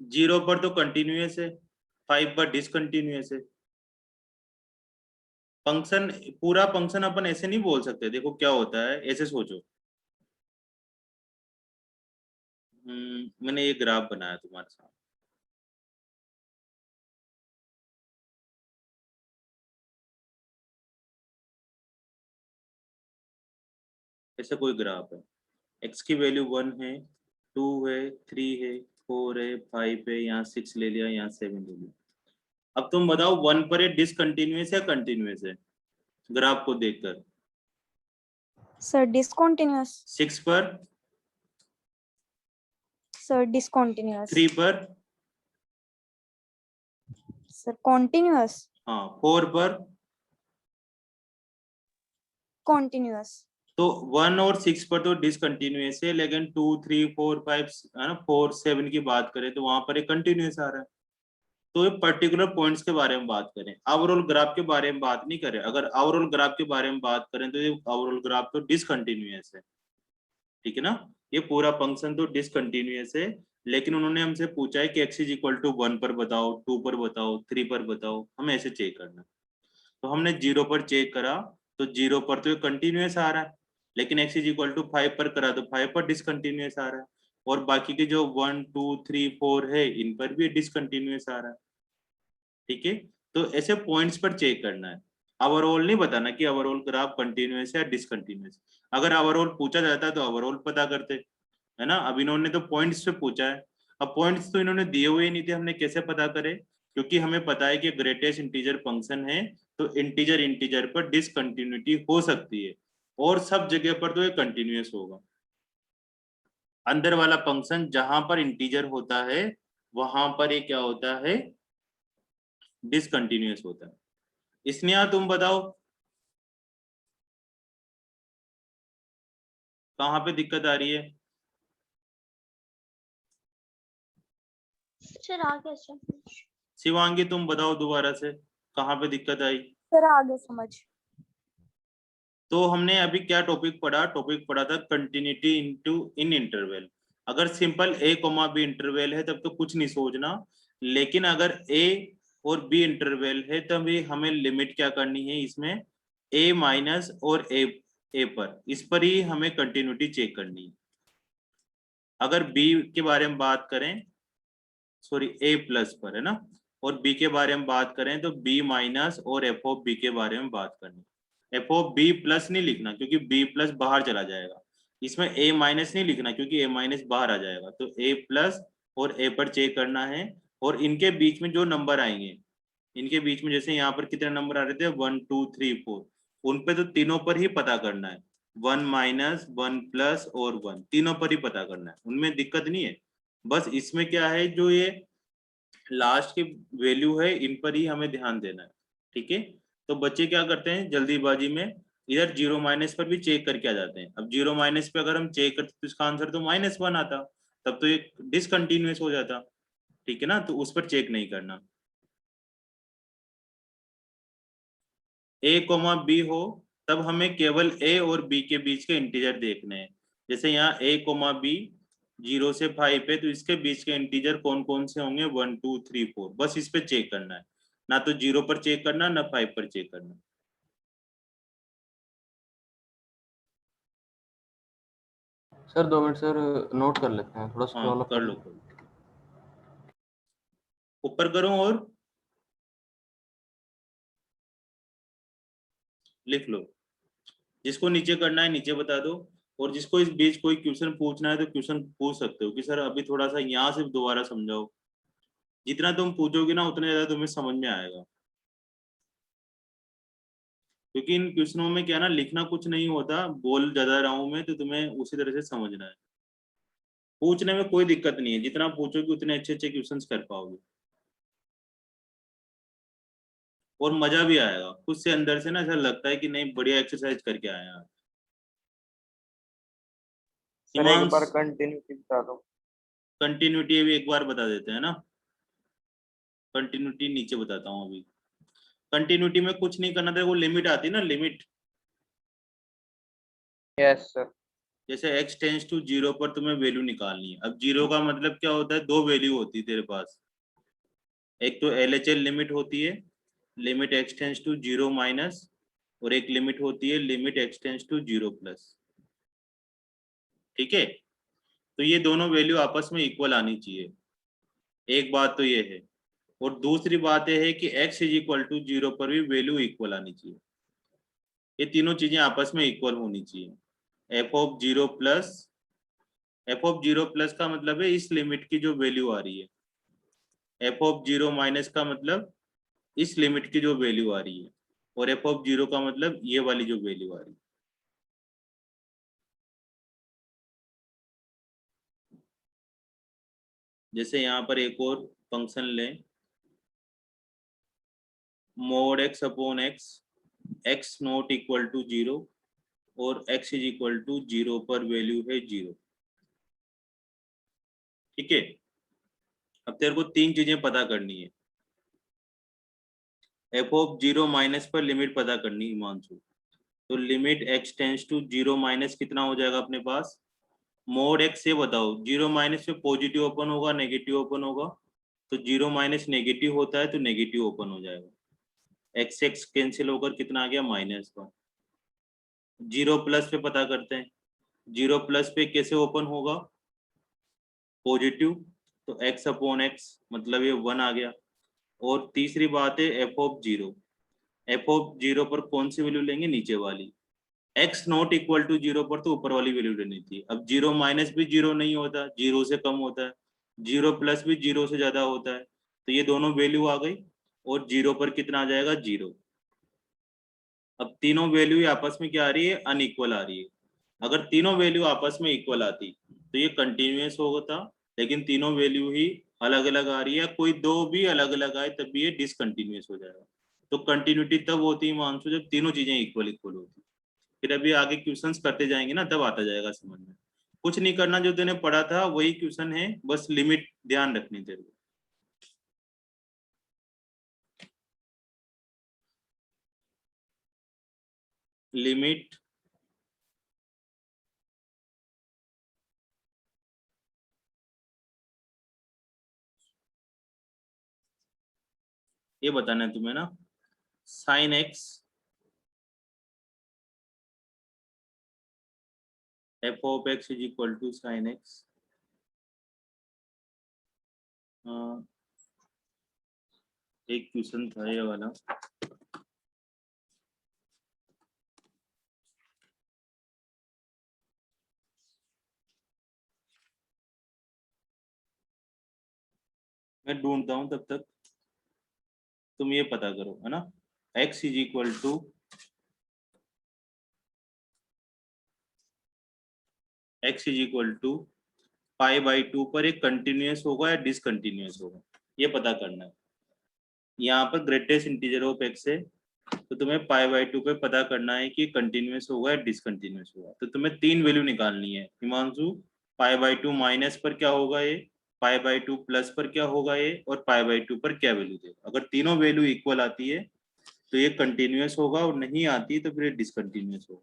A: 0 पर तो कंटिन्यूअस है, 5 पर डिसकंटिन्यूअस है। फंक्शन, पूरा फंक्शन अपन ऐसे नहीं बोल सकते। देखो क्या होता है, ऐसे सोचो। मैंने ये ग्राफ बनाया तुम्हारे साथ, ऐसा कोई ग्राफ है। x की वैल्यू 1 है, 2 है, 3 है, 4 है, 5 है, यहाँ 6 ले लिया, यहाँ 7 ले लिया। अब तुम बताओ 1 पर ये डिसकंटिन्यूअस या कंटिन्यूअस है ग्राफ को देखकर?
D: Sir discontinuous.
A: 6 पर,
D: सर डिसकंटिन्यूअस।
A: 3 पर,
D: सर कॉन्टिन्यूअस।
A: हाँ 4 पर।
D: कॉन्टिन्यूअस।
A: तो 1 और 6 पर तो डिसकंटिन्यूअस है, लेकिन 2, 3, 4, 5 है ना, 4, 7 की बात करें तो वहां पर एक कंटिन्यूअस आ रहा है। तो ये पर्टिकुलर पॉइंट्स के बारे में बात करें, ओवरऑल ग्राफ के बारे में बात नहीं करें। अगर ओवरऑल ग्राफ के बारे में बात करें तो ये ओवरऑल ग्राफ तो डिसकंटिन्यूअस है। ठीक है ना, ये पूरा फंक्शन तो डिसकंटिन्यूअस है। लेकिन उन्होंने हमसे पूछा है कि x इज इक्वल टू 1 पर बताओ, 2 पर बताओ, 3 पर बताओ, हमें ऐसे चेक करना। तो हमने 0 पर चेक करा, तो 0 पर तो ये कंटिन्यूअस आ रहा है। लेकिन x इज इक्वल टू 5 पर करा तो 5 पर डिसकंटिन्यूअस आ रहा है। और बाकी के जो 1, 2, 3, 4 है, इन पर भी डिसकंटिन्यूअस आ रहा है। ठीक है, तो ऐसे पॉइंट्स पर चेक करना है, ओवरऑल नहीं बताना कि ओवरऑल ग्राफ कंटिन्यूअस है या डिसकंटिन्यूअस। अगर ओवरऑल पूछा जाता तो ओवरऑल पता करते, है ना। अब इन्होंने तो पॉइंट्स पे पूछा है। अब पॉइंट्स तो इन्होंने दिए हुए ही नहीं थे, हमने कैसे पता करें? क्योंकि हमें पता है कि ग्रेटेस्ट इंटीजर फंक्शन है, तो इंटीजर इंटीजर पर डिसकंटिन्यूटी हो सकती है, और सब जगह पर तो ये कंटिन्यूअस होगा। अंदर वाला फंक्शन जहां पर इंटीजर होता है वहां पर ये क्या होता है, डिसकंटिन्यूअस होता है। इसलिए तुम बताओ कहाँ पे दिक्कत आ रही है?
D: सर आगे समझ।
A: शिवांगी तुम बताओ दोबारा से, कहाँ पे दिक्कत आई?
D: सर आगे समझ।
A: तो हमने अभी क्या टॉपिक पढ़ा? टॉपिक पढ़ा था कंटिन्यूटी इनटू इन इंटरवल। अगर simple a comma b interval है तब तो कुछ नहीं सोचना, लेकिन अगर a और b इंटरवल है तब हमें लिमिट क्या करनी है इसमें, a माइनस और a पर, इस पर ही हमें कंटिन्यूटी चेक करनी है। अगर b के बारे में बात करें, सॉरी a प्लस पर, है ना, और b के बारे में बात करें तो b माइनस और f ऑफ b के बारे में बात करनी। एफ ऑफ बी प्लस नहीं लिखना क्योंकि बी प्लस बाहर चला जाएगा। इसमें ए माइनस नहीं लिखना क्योंकि ए माइनस बाहर आ जाएगा। तो ए प्लस और ए पर चेक करना है। और इनके बीच में जो नंबर आएंगे, इनके बीच में जैसे यहाँ पर कितने नंबर आ रहे थे, 1, 2, 3, 4, उन पे तो तीनों पर ही पता करना है। 1 माइनस, 1 प्लस और 1, तीनों पर ही पता करना है, उनमें दिक्कत नहीं है। बस इसमें क्या है, जो ये लास्ट की वैल्यू है इन पर ही हमें ध्यान देना है। ठीक है, तो बच्चे क्या करते हैं जल्दीबाजी में, इधर 0 माइनस पर भी चेक करके आ जाते हैं। अब 0 माइनस पे अगर हम चेक करते तो इसका आंसर तो -1 आता, तब तो ये डिसकंटिन्यूअस हो जाता। ठीक है ना, तो उस पर चेक नहीं करना। a कोमा बी हो तब हमें केवल a और b के बीच के इंटीजर देखने हैं। जैसे यहाँ a कोमा बी 0 से 5 है, तो इसके बीच के इंटीजर कौन कौन से होंगे, 1, 2, 3, 4, बस इस पे चेक करना है। ना तो 0 पर चेक करना, ना 5 पर चेक करना।
E: सर 2 मिनट सर, नोट कर लेते हैं, थोड़ा
A: हाँ
E: स्क्रॉल अप
A: कर
E: कर
A: लो,
E: लो।
A: कर लो। ऊपर करो और लिख लो। जिसको नीचे करना है नीचे बता दो, और जिसको इस बीच कोई क्वेश्चन पूछना है तो क्वेश्चन पूछ सकते हो कि सर अभी थोड़ा सा यहाँ से दोबारा समझाओ। जितना तुम पूछोगे ना उतने ज्यादा तुम्हें समझ में आएगा, क्योंकि इन क्वेश्चनों में क्या ना, लिखना कुछ नहीं होता, बोल ज्यादा रहा हूं मैं तो तुम्हें उसी तरह से समझना है। पूछने में कोई दिक्कत नहीं है, जितना पूछोगे उतने अच्छे अच्छे क्वेश्चंस कर पाओगे और मजा भी आएगा। खुद से अंदर से ना ऐसा लगता है कि नहीं बढ़िया एक्सरसाइज करके आए हैं आज।
F: सर एक बार
A: हिमांश,
F: कंटिन्यूटी बता दो।
A: कंटिन्यूटी अभी एक बार बता देते हैं ना। कंटिन्यूटी नीचे बताता हूँ अभी। कंटिन्यूटी में कुछ नहीं करना था, वो लिमिट आती है ना, लिमिट।
F: Yes sir.
A: जैसे x टेंस टू 0 पर तुम्हें वैल्यू निकालनी है। अब 0 का मतलब क्या होता है, दो वैल्यू होती है तेरे पास। एक तो LHL लिमिट होती है, limit x tends to 0 minus, और एक लिमिट होती है limit x tends to 0 plus. ठीक है, तो ये दोनों वैल्यू आपस में इक्वल आनी चाहिए, एक बात तो ये है। और दूसरी बात ये है कि x इज इक्वल टू 0 पर भी वैल्यू इक्वल आनी चाहिए। ये तीनों चीजें आपस में इक्वल होनी चाहिए। f ऑफ 0 प्लस का मतलब है इस लिमिट की जो वैल्यू आ रही है, f ऑफ 0 माइनस का मतलब इस लिमिट की जो वैल्यू आ रही है, और f ऑफ 0 का मतलब ये वाली जो वैल्यू आ रही है। जैसे यहाँ पर एक और फंक्शन लें, mod x upon x, x not equal to 0 और x इज इक्वल टू 0 पर वैल्यू है 0। ठीक है, अब तेरे को तीन चीजें पता करनी है। f ऑफ 0 माइनस पर लिमिट पता करनी है हिमांशु। तो limit x tends to 0 minus कितना हो जाएगा अपने पास, मोड x से बताओ। 0 माइनस पे पॉजिटिव ओपन होगा, नेगेटिव ओपन होगा, तो 0 माइनस नेगेटिव होता है तो नेगेटिव ओपन हो जाएगा। x x कैंसिल होकर कितना आ गया, माइनस का। 0 प्लस पे पता करते हैं, 0 प्लस पे कैसे ओपन होगा, पॉजिटिव, तो x अपॉन एक्स मतलब ये 1 आ गया। और तीसरी बात है f ऑफ 0 पर कौन सी वैल्यू लेंगे, नीचे वाली। x नॉट इक्वल टू 0 पर तो ऊपर वाली वैल्यू लेनी थी। अब 0 माइनस भी 0 नहीं होता, 0 से कम होता है, 0 प्लस भी 0 से ज्यादा होता है, तो ये दोनों वैल्यू आ गई। और 0 पर कितना आ जाएगा, 0। अब तीनों वैल्यू आपस में क्या आ रही है, अनइक्वल आ रही है। अगर तीनों वैल्यू आपस में इक्वल आती तो ये कंटिन्यूअस होता, लेकिन तीनों वैल्यू ही अलग अलग आ रही है। कोई दो भी अलग अलग आए तब भी ये डिसकंटिन्यूअस हो जाएगा। तो कंटिन्यूटी तब होती है मानसू जब तीनों चीजें इक्वल इक्वल होती। फिर अभी आगे क्वेश्चंस करते जाएंगे ना, तब आता जाएगा समझ में। कुछ नहीं करना, जो तूने पढ़ा था वही क्वेश्चन है, बस लिमिट ध्यान रखनी तेरे को। लिमिट ये बताना है तुम्हें ना, sine x f of x is equal to sine x. एक क्वेश्चन था ये वाला, मैं ढूंढता हूँ तब तक तुम ये पता करो, है ना। x इज इक्वल टू पाई/2 पर एक कंटिन्यूअस होगा या डिसकंटिन्यूअस होगा, ये पता करना है। यहाँ पर ग्रेटेस्ट इंटीजर ऑफ x है, तो तुम्हें पाई/2 पे पता करना है कि कंटिन्यूअस होगा या डिसकंटिन्यूअस होगा। तो तुम्हें तीन वैल्यू निकालनी है हिमांशु। पाई/2 माइनस पर क्या होगा ये, पाई/2 प्लस पर क्या होगा ये, और पाई/2 पर क्या वैल्यू देगा। अगर तीनों वैल्यू इक्वल आती है तो ये कंटिन्यूअस होगा, और नहीं आती तो फिर ये डिसकंटिन्यूअस होगा।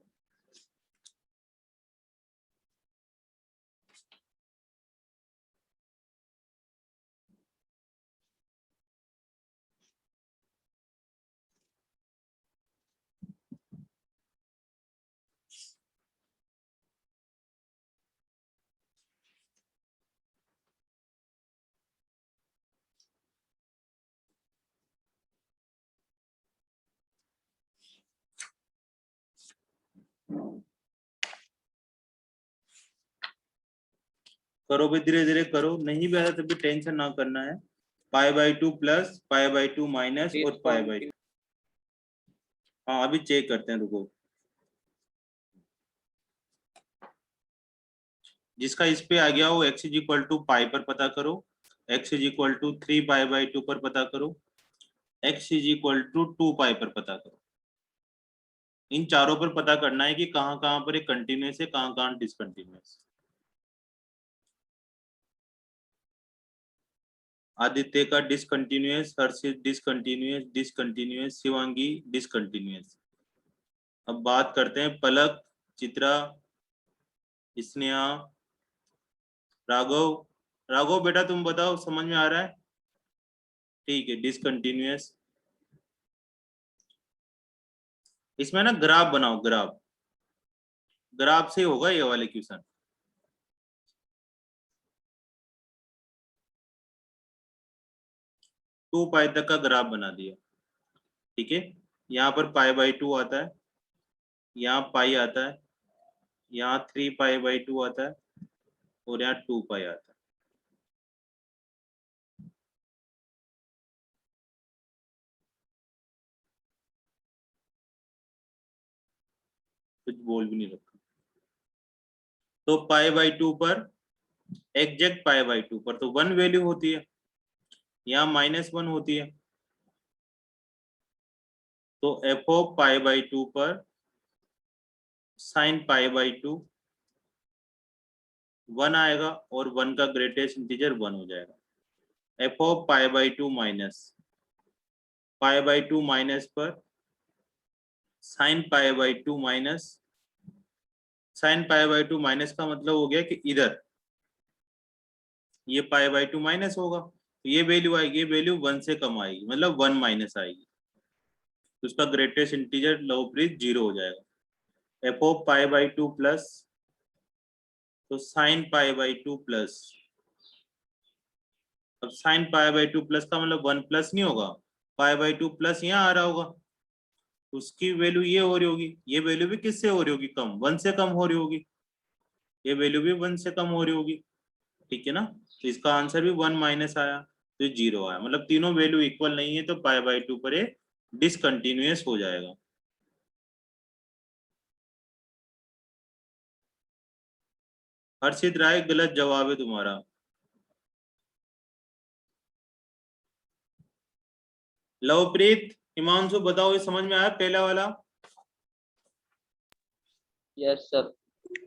A: करो भी धीरे धीरे करो, नहीं भी आता तभी टेंशन ना करना है। π/2 प्लस π/2 माइनस और π/2। हाँ अभी चेक करते हैं, रुको। जिसका इस पे आ गया वो x इज इक्वल टू पाई पर पता करो, x इज इक्वल टू 3π/2 पर पता करो, x इज इक्वल टू 2π पर पता करो। इन चारों पर पता करना है कि कहाँ कहाँ पर एक कंटिन्यूअस है, कहाँ कहाँ डिसकंटिन्यूअस। आदित्य का डिसकंटिन्यूअस, हर्षित डिसकंटिन्यूअस, डिसकंटिन्यूअस, शिवांगी डिसकंटिन्यूअस। अब बात करते हैं पलक, चित्रा, स्नेहा, राघव। राघव बेटा तुम बताओ, समझ में आ रहा है? ठीक है, डिसकंटिन्यूअस। इसमें ना ग्राफ बनाओ, ग्राफ, ग्राफ से होगा ये वाले क्वेश्चन। टू पाई तक का ग्राफ बना दिया, ठीक है। यहाँ पर π/2 आता है, यहाँ पाई आता है, यहाँ 3π/2 आता है और यहाँ 2π आता है। कुछ बोल भी नहीं रखा। तो π/2 पर, एग्जैक्ट π/2 पर तो 1 वैल्यू होती है, यहाँ -1 होती है। तो f ऑफ π/2 पर sin π/2 1 आएगा और 1 का ग्रेटेस्ट इंटीजर 1 हो जाएगा। f ऑफ π/2 माइनस π/2 माइनस पर sin π/2 माइनस, sin π/2 माइनस का मतलब हो गया कि इधर ये π/2 माइनस होगा तो ये वैल्यू आएगी, ये वैल्यू 1 से कम आएगी, मतलब 1 माइनस आएगी, तो उसका ग्रेटेस्ट इंटीजर लवप्रीत 0 हो जाएगा। f ऑफ π/2 प्लस, तो sin π/2 प्लस, अब sin π/2 प्लस का मतलब 1 प्लस नहीं होगा, π/2 प्लस यहाँ आ रहा होगा, उसकी वैल्यू ये हो रही होगी, ये वैल्यू भी किससे हो रही होगी, कम, 1 से कम हो रही होगी, ये वैल्यू भी 1 से कम हो रही होगी, ठीक है ना। तो इसका आंसर भी 1 माइनस आया, तो 0 आया, मतलब तीनों वैल्यू इक्वल नहीं है, तो π/2 पर ये डिसकंटिन्यूअस हो जाएगा। हर्षित राय गलत जवाब है तुम्हारा। लवप्रीत, हिमांशु बताओ, ये समझ में आया पहला वाला?
F: Yes sir.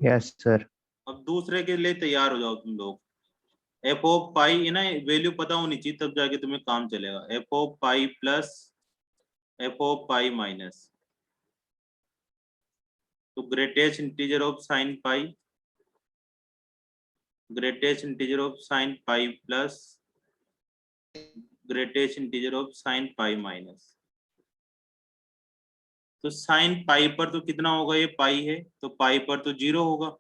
B: Yes sir.
A: अब दूसरे के लिए तैयार हो जाओ तुम लोग। एफ ऑफ पाई है ना, वैल्यू पता होनी चाहिए तब जाके तुम्हें काम चलेगा। F of pi plus f of pi minus, तो greatest integer of sine pi, greatest integer of sine pi plus greatest integer of sine pi minus. तो साइन पाई पर तो कितना होगा, ये पाई है तो पाई पर तो 0 होगा,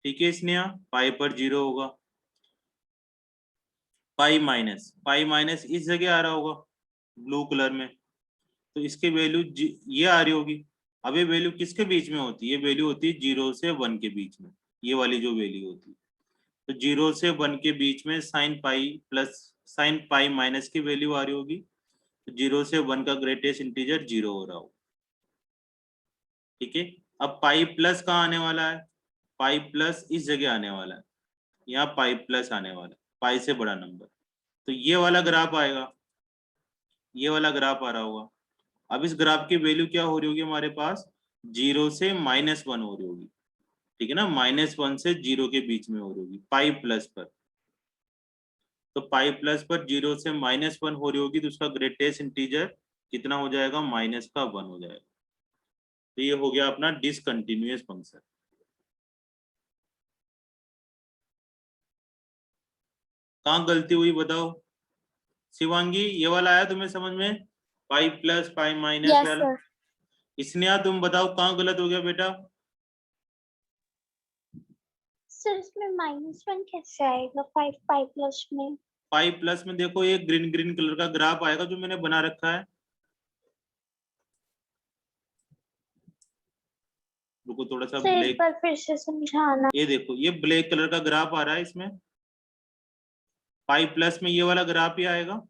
A: ठीक है। इसने यहाँ पाई पर 0 होगा। पाई माइनस इस जगह आ रहा होगा ब्लू कलर में, तो इसके वैल्यू ये आ रही होगी। अब ये वैल्यू किसके बीच में होती है, ये वैल्यू होती है 0 से 1 के बीच में, ये वाली जो वैल्यू होती है। तो 0 से 1 के बीच में sign pi plus sign pi minus की वैल्यू आ रही होगी, तो 0 से 1 का ग्रेटेस्ट इंटीजर 0 हो रहा होगा, ठीक है। अब पाई प्लस कहाँ आने वाला है, पाई प्लस इस जगह आने वाला है, यहाँ पाई प्लस आने वाला है, पाई से बड़ा नंबर, तो ये वाला ग्राफ आएगा, ये वाला ग्राफ आ रहा होगा। अब इस ग्राफ की वैल्यू क्या हो रही होगी हमारे पास, 0 से -1 हो रही होगी, ठीक है ना, -1 से 0 के बीच में हो रही होगी पाई प्लस पर। तो पाई प्लस पर 0 से -1 हो रही होगी, तो उसका ग्रेटेस्ट इंटीजर कितना हो जाएगा, -1 हो जाएगा। तो ये हो गया अपना डिसकंटिन्यूअस फंक्शन। कहाँ गलती हुई बताओ शिवांगी, ये वाला आया तुम्हें समझ में, pi plus pi minus
D: yes
A: वाला?
D: सर।
A: इसने तुम बताओ कहाँ गलत हो गया बेटा?
G: सर इसमें -1 कैसे आएगा 5 पाई प्लस में?
A: पाई प्लस में देखो ये ग्रीन ग्रीन कलर का ग्राफ आएगा जो मैंने बना रखा है, रुको थोड़ा सा
G: सर एक
A: ब्लैक,
G: बार फिर से समझाना।
A: ये देखो ये ब्लैक कलर का ग्राफ आ रहा है इसमें, पाई प्लस में ये वाला ग्राफ ही आएगा।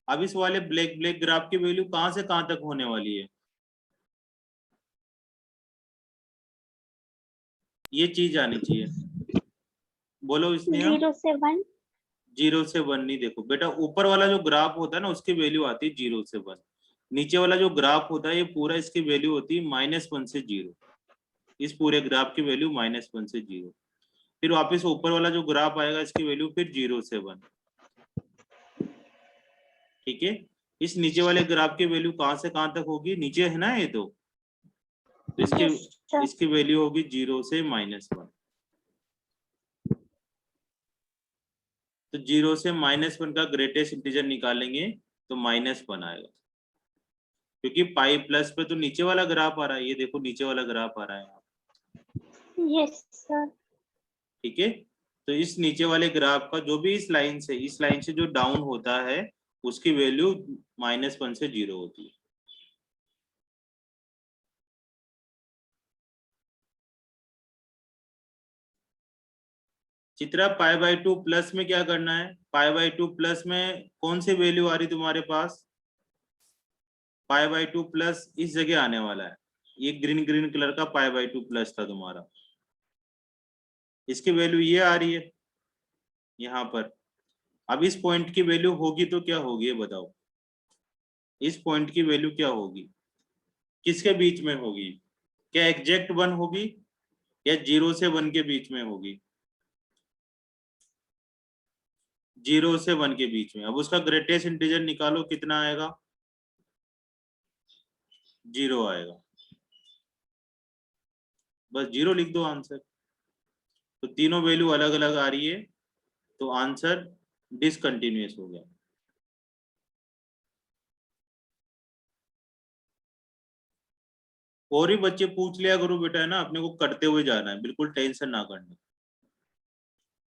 A: अब इस वाले ब्लैक ब्लैक ग्राफ की वैल्यू कहां से कहां तक होने वाली है, ये चीज आनी चाहिए। बोलो स्नेहा।
G: 0 से 1।
A: 0 से 1 नहीं, देखो बेटा ऊपर वाला जो ग्राफ होता है ना उसकी वैल्यू आती है 0 से 1, नीचे वाला जो ग्राफ होता है ये पूरा इसकी वैल्यू होती है -1 से 0, इस पूरे ग्राफ की वैल्यू -1 से 0, फिर वापस ऊपर वाला जो ग्राफ आएगा इसकी वैल्यू फिर 0 से 1। ठीक है, इस नीचे वाले ग्राफ की वैल्यू कहां से कहां तक होगी, नीचे है ना ये तो इसकी
G: यस सर।
A: इसकी वैल्यू होगी 0 से -1। तो 0 से -1 का ग्रेटेस्ट इंटीजर निकालेंगे तो -1 आएगा, क्योंकि पाई प्लस पे तो नीचे वाला ग्राफ आ रहा है, ये देखो नीचे वाला ग्राफ आ रहा है।
G: Yes sir.
A: ठीक है, तो इस नीचे वाले ग्राफ का जो भी इस लाइन से जो डाउन होता है उसकी वैल्यू -1 से 0 होती है। चित्रा π/2 प्लस में क्या करना है, π/2 प्लस में कौन सी वैल्यू आ रही तुम्हारे पास, π/2 प्लस इस जगह आने वाला है, ये ग्रीन ग्रीन कलर का π/2 प्लस था तुम्हारा, इसकी वैल्यू ये आ रही है यहाँ पर। अब इस पॉइंट की वैल्यू होगी तो क्या होगी ये बताओ, इस पॉइंट की वैल्यू क्या होगी, किसके बीच में होगी, क्या एग्जैक्ट 1 होगी या 0 से 1 के बीच में होगी, 0 से 1 के बीच में। अब उसका ग्रेटेस्ट इंटीजर निकालो, कितना आएगा, 0 आएगा, बस 0 लिख दो आंसर। तो तीनों वैल्यू अलग अलग आ रही है तो आंसर डिसकंटिन्यूअस हो गया। और भी बच्चे पूछ लिया करो बेटा, है ना, अपने को करते हुए जाना है, बिल्कुल टेंशन ना करना।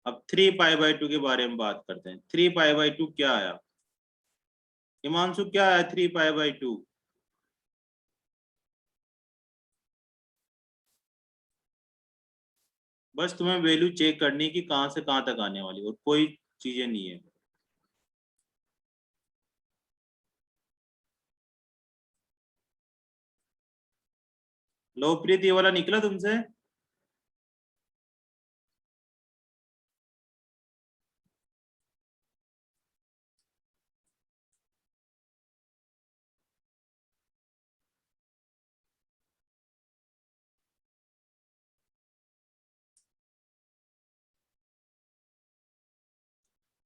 A: अब 3π/2 के बारे में बात करते हैं। 3π/2 क्या आया हिमांशु, क्या आया 3π/2, बस तुम्हें वैल्यू चेक करनी है कि कहां से कहां तक आने वाली, और कोई चीजें नहीं है। लोकप्रिय ये वाला निकला तुमसे,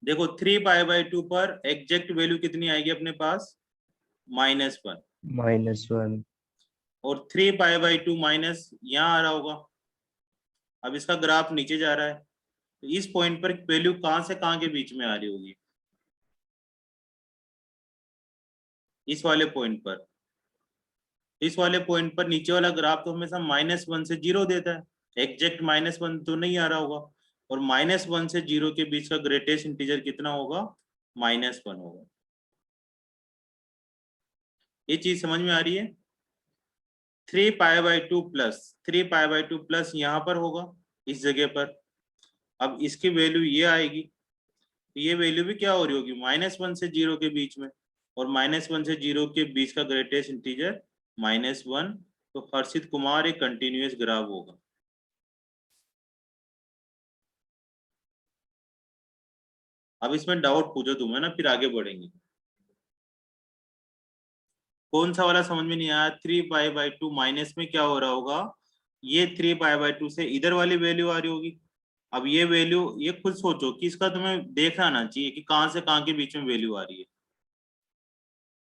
A: देखो 3π/2 पर एग्जैक्ट वैल्यू कितनी आएगी अपने पास, -1,
B: -1
A: और 3π/2 माइनस यहाँ आ रहा होगा। अब इसका ग्राफ नीचे जा रहा है तो इस पॉइंट पर वैल्यू कहां से कहां के बीच में आ रही होगी, इस वाले पॉइंट पर। इस वाले पॉइंट पर नीचे वाला ग्राफ तो हमेशा -1 से 0 देता है, एग्जैक्ट -1 तो नहीं आ रहा होगा, और -1 से 0 के बीच का ग्रेटेस्ट इंटीजर कितना होगा, -1 होगा। ये चीज समझ में आ रही है। 3π/2 प्लस यहाँ पर होगा इस जगह पर। अब इसकी वैल्यू ये आएगी, तो ये वैल्यू भी क्या हो रही होगी, -1 से 0 के बीच में, और -1 से 0 के बीच का ग्रेटेस्ट इंटीजर -1, तो हर्षित कुमार एक कंटिन्यूअस ग्राफ होगा। अब इसमें डाउट पूछो तुम, है ना, फिर आगे बढ़ेंगे। कौन सा वाला समझ में नहीं आया, 3π/2 माइनस में क्या हो रहा होगा, ये 3π/2 से इधर वाली वैल्यू आ रही होगी। अब ये वैल्यू, ये खुद सोचो कि इसका तुम्हें देखना आना चाहिए कि कहां से कहां के बीच में वैल्यू आ रही है,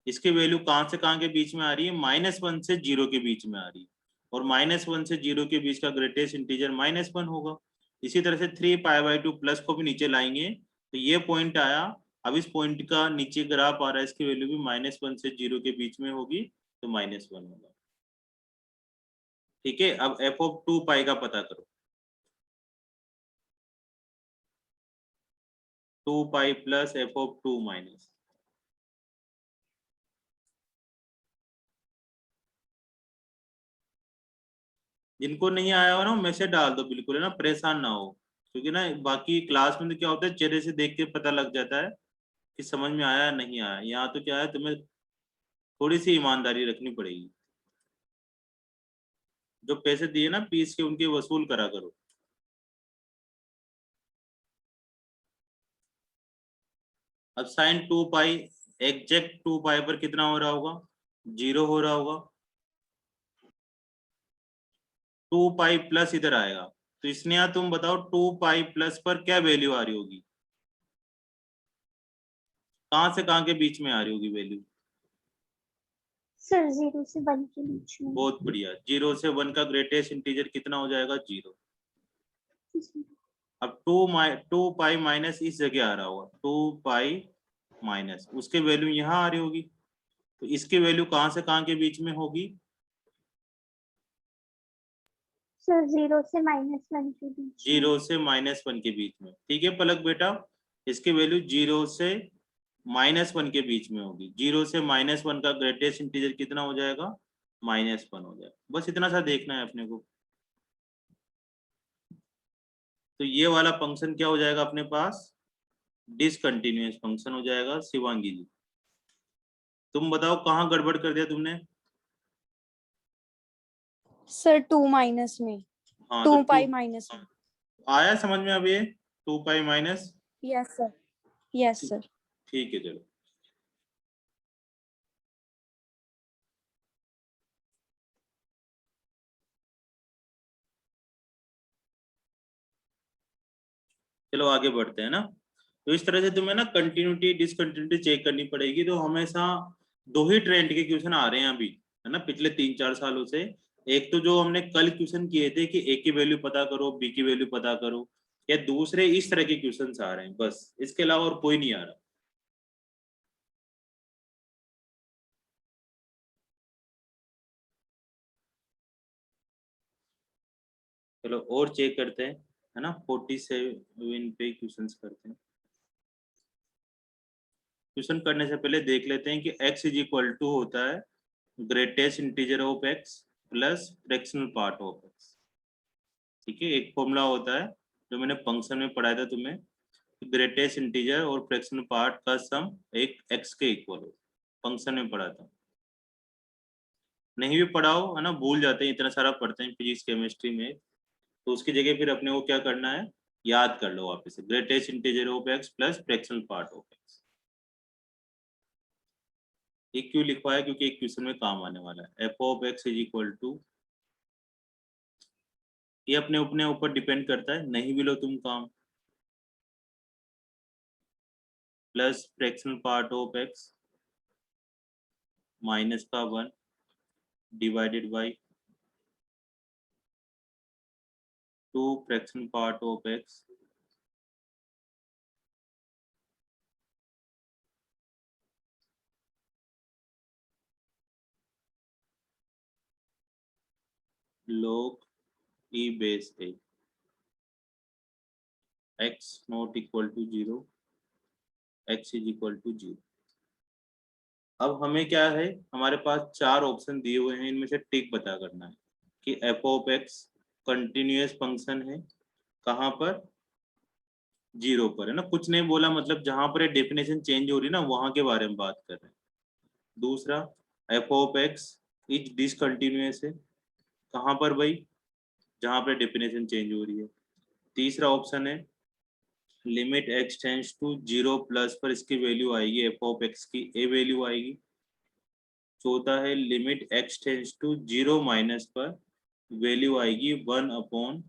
A: इसकी वैल्यू कहां से कहां के बीच में आ रही है, -1 से 0 के बीच में आ रही है, और -1 से 0 के बीच का ग्रेटेस्ट इंटीजर -1 होगा। इसी तरह से 3π/2 प्लस को भी नीचे लाएंगे तो ये पॉइंट आया। अब इस पॉइंट का नीचे ग्राफ आ रहा है, इसकी वैल्यू भी -1 से 0 के बीच में होगी तो -1 होगा। ठीक है, अब f(2π) का पता करो, 2π प्लस f(2 माइनस), जिनको नहीं आया हो ना मैसेज डाल दो बिल्कुल, है ना, परेशान ना हो, क्योंकि ना बाकी क्लास में तो क्या होता है चेहरे से देख के पता लग जाता है कि समझ में आया या नहीं आया। यहाँ तो क्या है, तुम्हें थोड़ी सी ईमानदारी रखनी पड़ेगी। जो पैसे दिए ना फीस के उनके वसूल करा करो। अब साइन 2 पाई, एग्जैक्ट 2 पाई पर कितना हो रहा होगा, 0 हो रहा होगा। 2 पाई प्लस इधर आएगा, तो इसने यहाँ तुम बताओ 2 पाई प्लस पर क्या वैल्यू आ रही होगी, कहाँ से कहाँ के बीच में आ रही होगी वैल्यू।
G: सर 0 से 1 के बीच में।
A: बहुत बढ़िया, 0 से 1 का ग्रेटेस्ट इंटीजर कितना हो जाएगा, 0। अब 2 पाई माइनस इस जगह आ रहा होगा, 2 पाई माइनस उसके वैल्यू यहाँ आ रही होगी, तो इसकी वैल्यू कहाँ से कहाँ के बीच में होगी,
G: सर 0 से -1 के बीच में।
A: 0 से -1 के बीच में। ठीक है पलक बेटा, इसकी वैल्यू 0 से -1 के बीच में होगी। 0 से -1 का ग्रेटेस्ट इंटीजर कितना हो जाएगा, -1 हो जाएगा। बस इतना सा देखना है अपने को। तो ये वाला फंक्शन क्या हो जाएगा अपने पास, डिसकंटिन्यूअस फंक्शन हो जाएगा। शिवांगी जी तुम बताओ कहाँ गड़बड़ कर दिया तुमने।
D: सर 2 माइनस में,
A: हाँ
D: 2
A: तो
D: पाई माइनस में।
A: आया समझ में अब ये 2 pi minus.
D: Yes sir, yes sir.
A: ठीक है चलो। चलो आगे बढ़ते हैं ना। तो इस तरह से तुम्हें ना कंटिन्यूटी डिसकंटिन्यूटी चेक करनी पड़ेगी। तो हमेशा दो ही ट्रेंड के क्वेश्चन आ रहे हैं अभी, है ना, पिछले 3-4 सालों से। एक तो जो हमने कल क्वेश्चन किए थे कि ए की वैल्यू पता करो, बी की वैल्यू पता करो, या दूसरे इस तरह के क्वेश्चन आ रहे हैं, बस इसके अलावा और कोई नहीं आ रहा। चलो और चेक करते हैं, है ना, 47 पे क्वेश्चन करते हैं। क्वेश्चन करने से पहले देख लेते हैं कि x इज इक्वल टू होता है greatest integer of x plus fractional part of x। ठीक है, एक फॉर्मूला होता है जो मैंने फंक्शन में पढ़ाया था तुम्हें, ग्रेटेस्ट इंटीजर और फ्रैक्शनल पार्ट का सम एक x के इक्वल हो, फंक्शन में पढ़ा था। नहीं भी पढ़ाओ, है ना, भूल जाते हैं, इतना सारा पढ़ते हैं फिजिक्स केमिस्ट्री में, तो उसकी जगह फिर अपने को क्या करना है, याद कर लो वापस से, greatest integer of x plus fractional part of x। ये क्यों लिखवाया, क्योंकि एक क्वेश्चन में काम आने वाला है। F of x is equal to, ये अपने अपने ऊपर डिपेंड करता है, नहीं भी लो तुम काम, plus fractional part of x minus का 1 divided by 2 fractional part of x log e base a, x not equal to 0, x is equal to 0। अब हमें क्या है, हमारे पास 4 ऑप्शन दिए हुए हैं, इनमें से टिक पता करना है कि f of x continuous function है कहाँ पर, 0 पर, है ना। कुछ नहीं बोला, मतलब जहां पर डेफिनेशन चेंज हो रही है ना वहां के बारे में बात कर रहे हैं। दूसरा, F of x is discontinuous है कहाँ पर भाई, जहां पर डेफिनेशन चेंज हो रही है। तीसरा ऑप्शन है limit x tends to 0 plus पर इसकी वैल्यू आएगी, एफ ऑफ एक्स की ए वैल्यू आएगी। चौथा है limit x tends to 0 minus पर वैल्यू आएगी 1 upon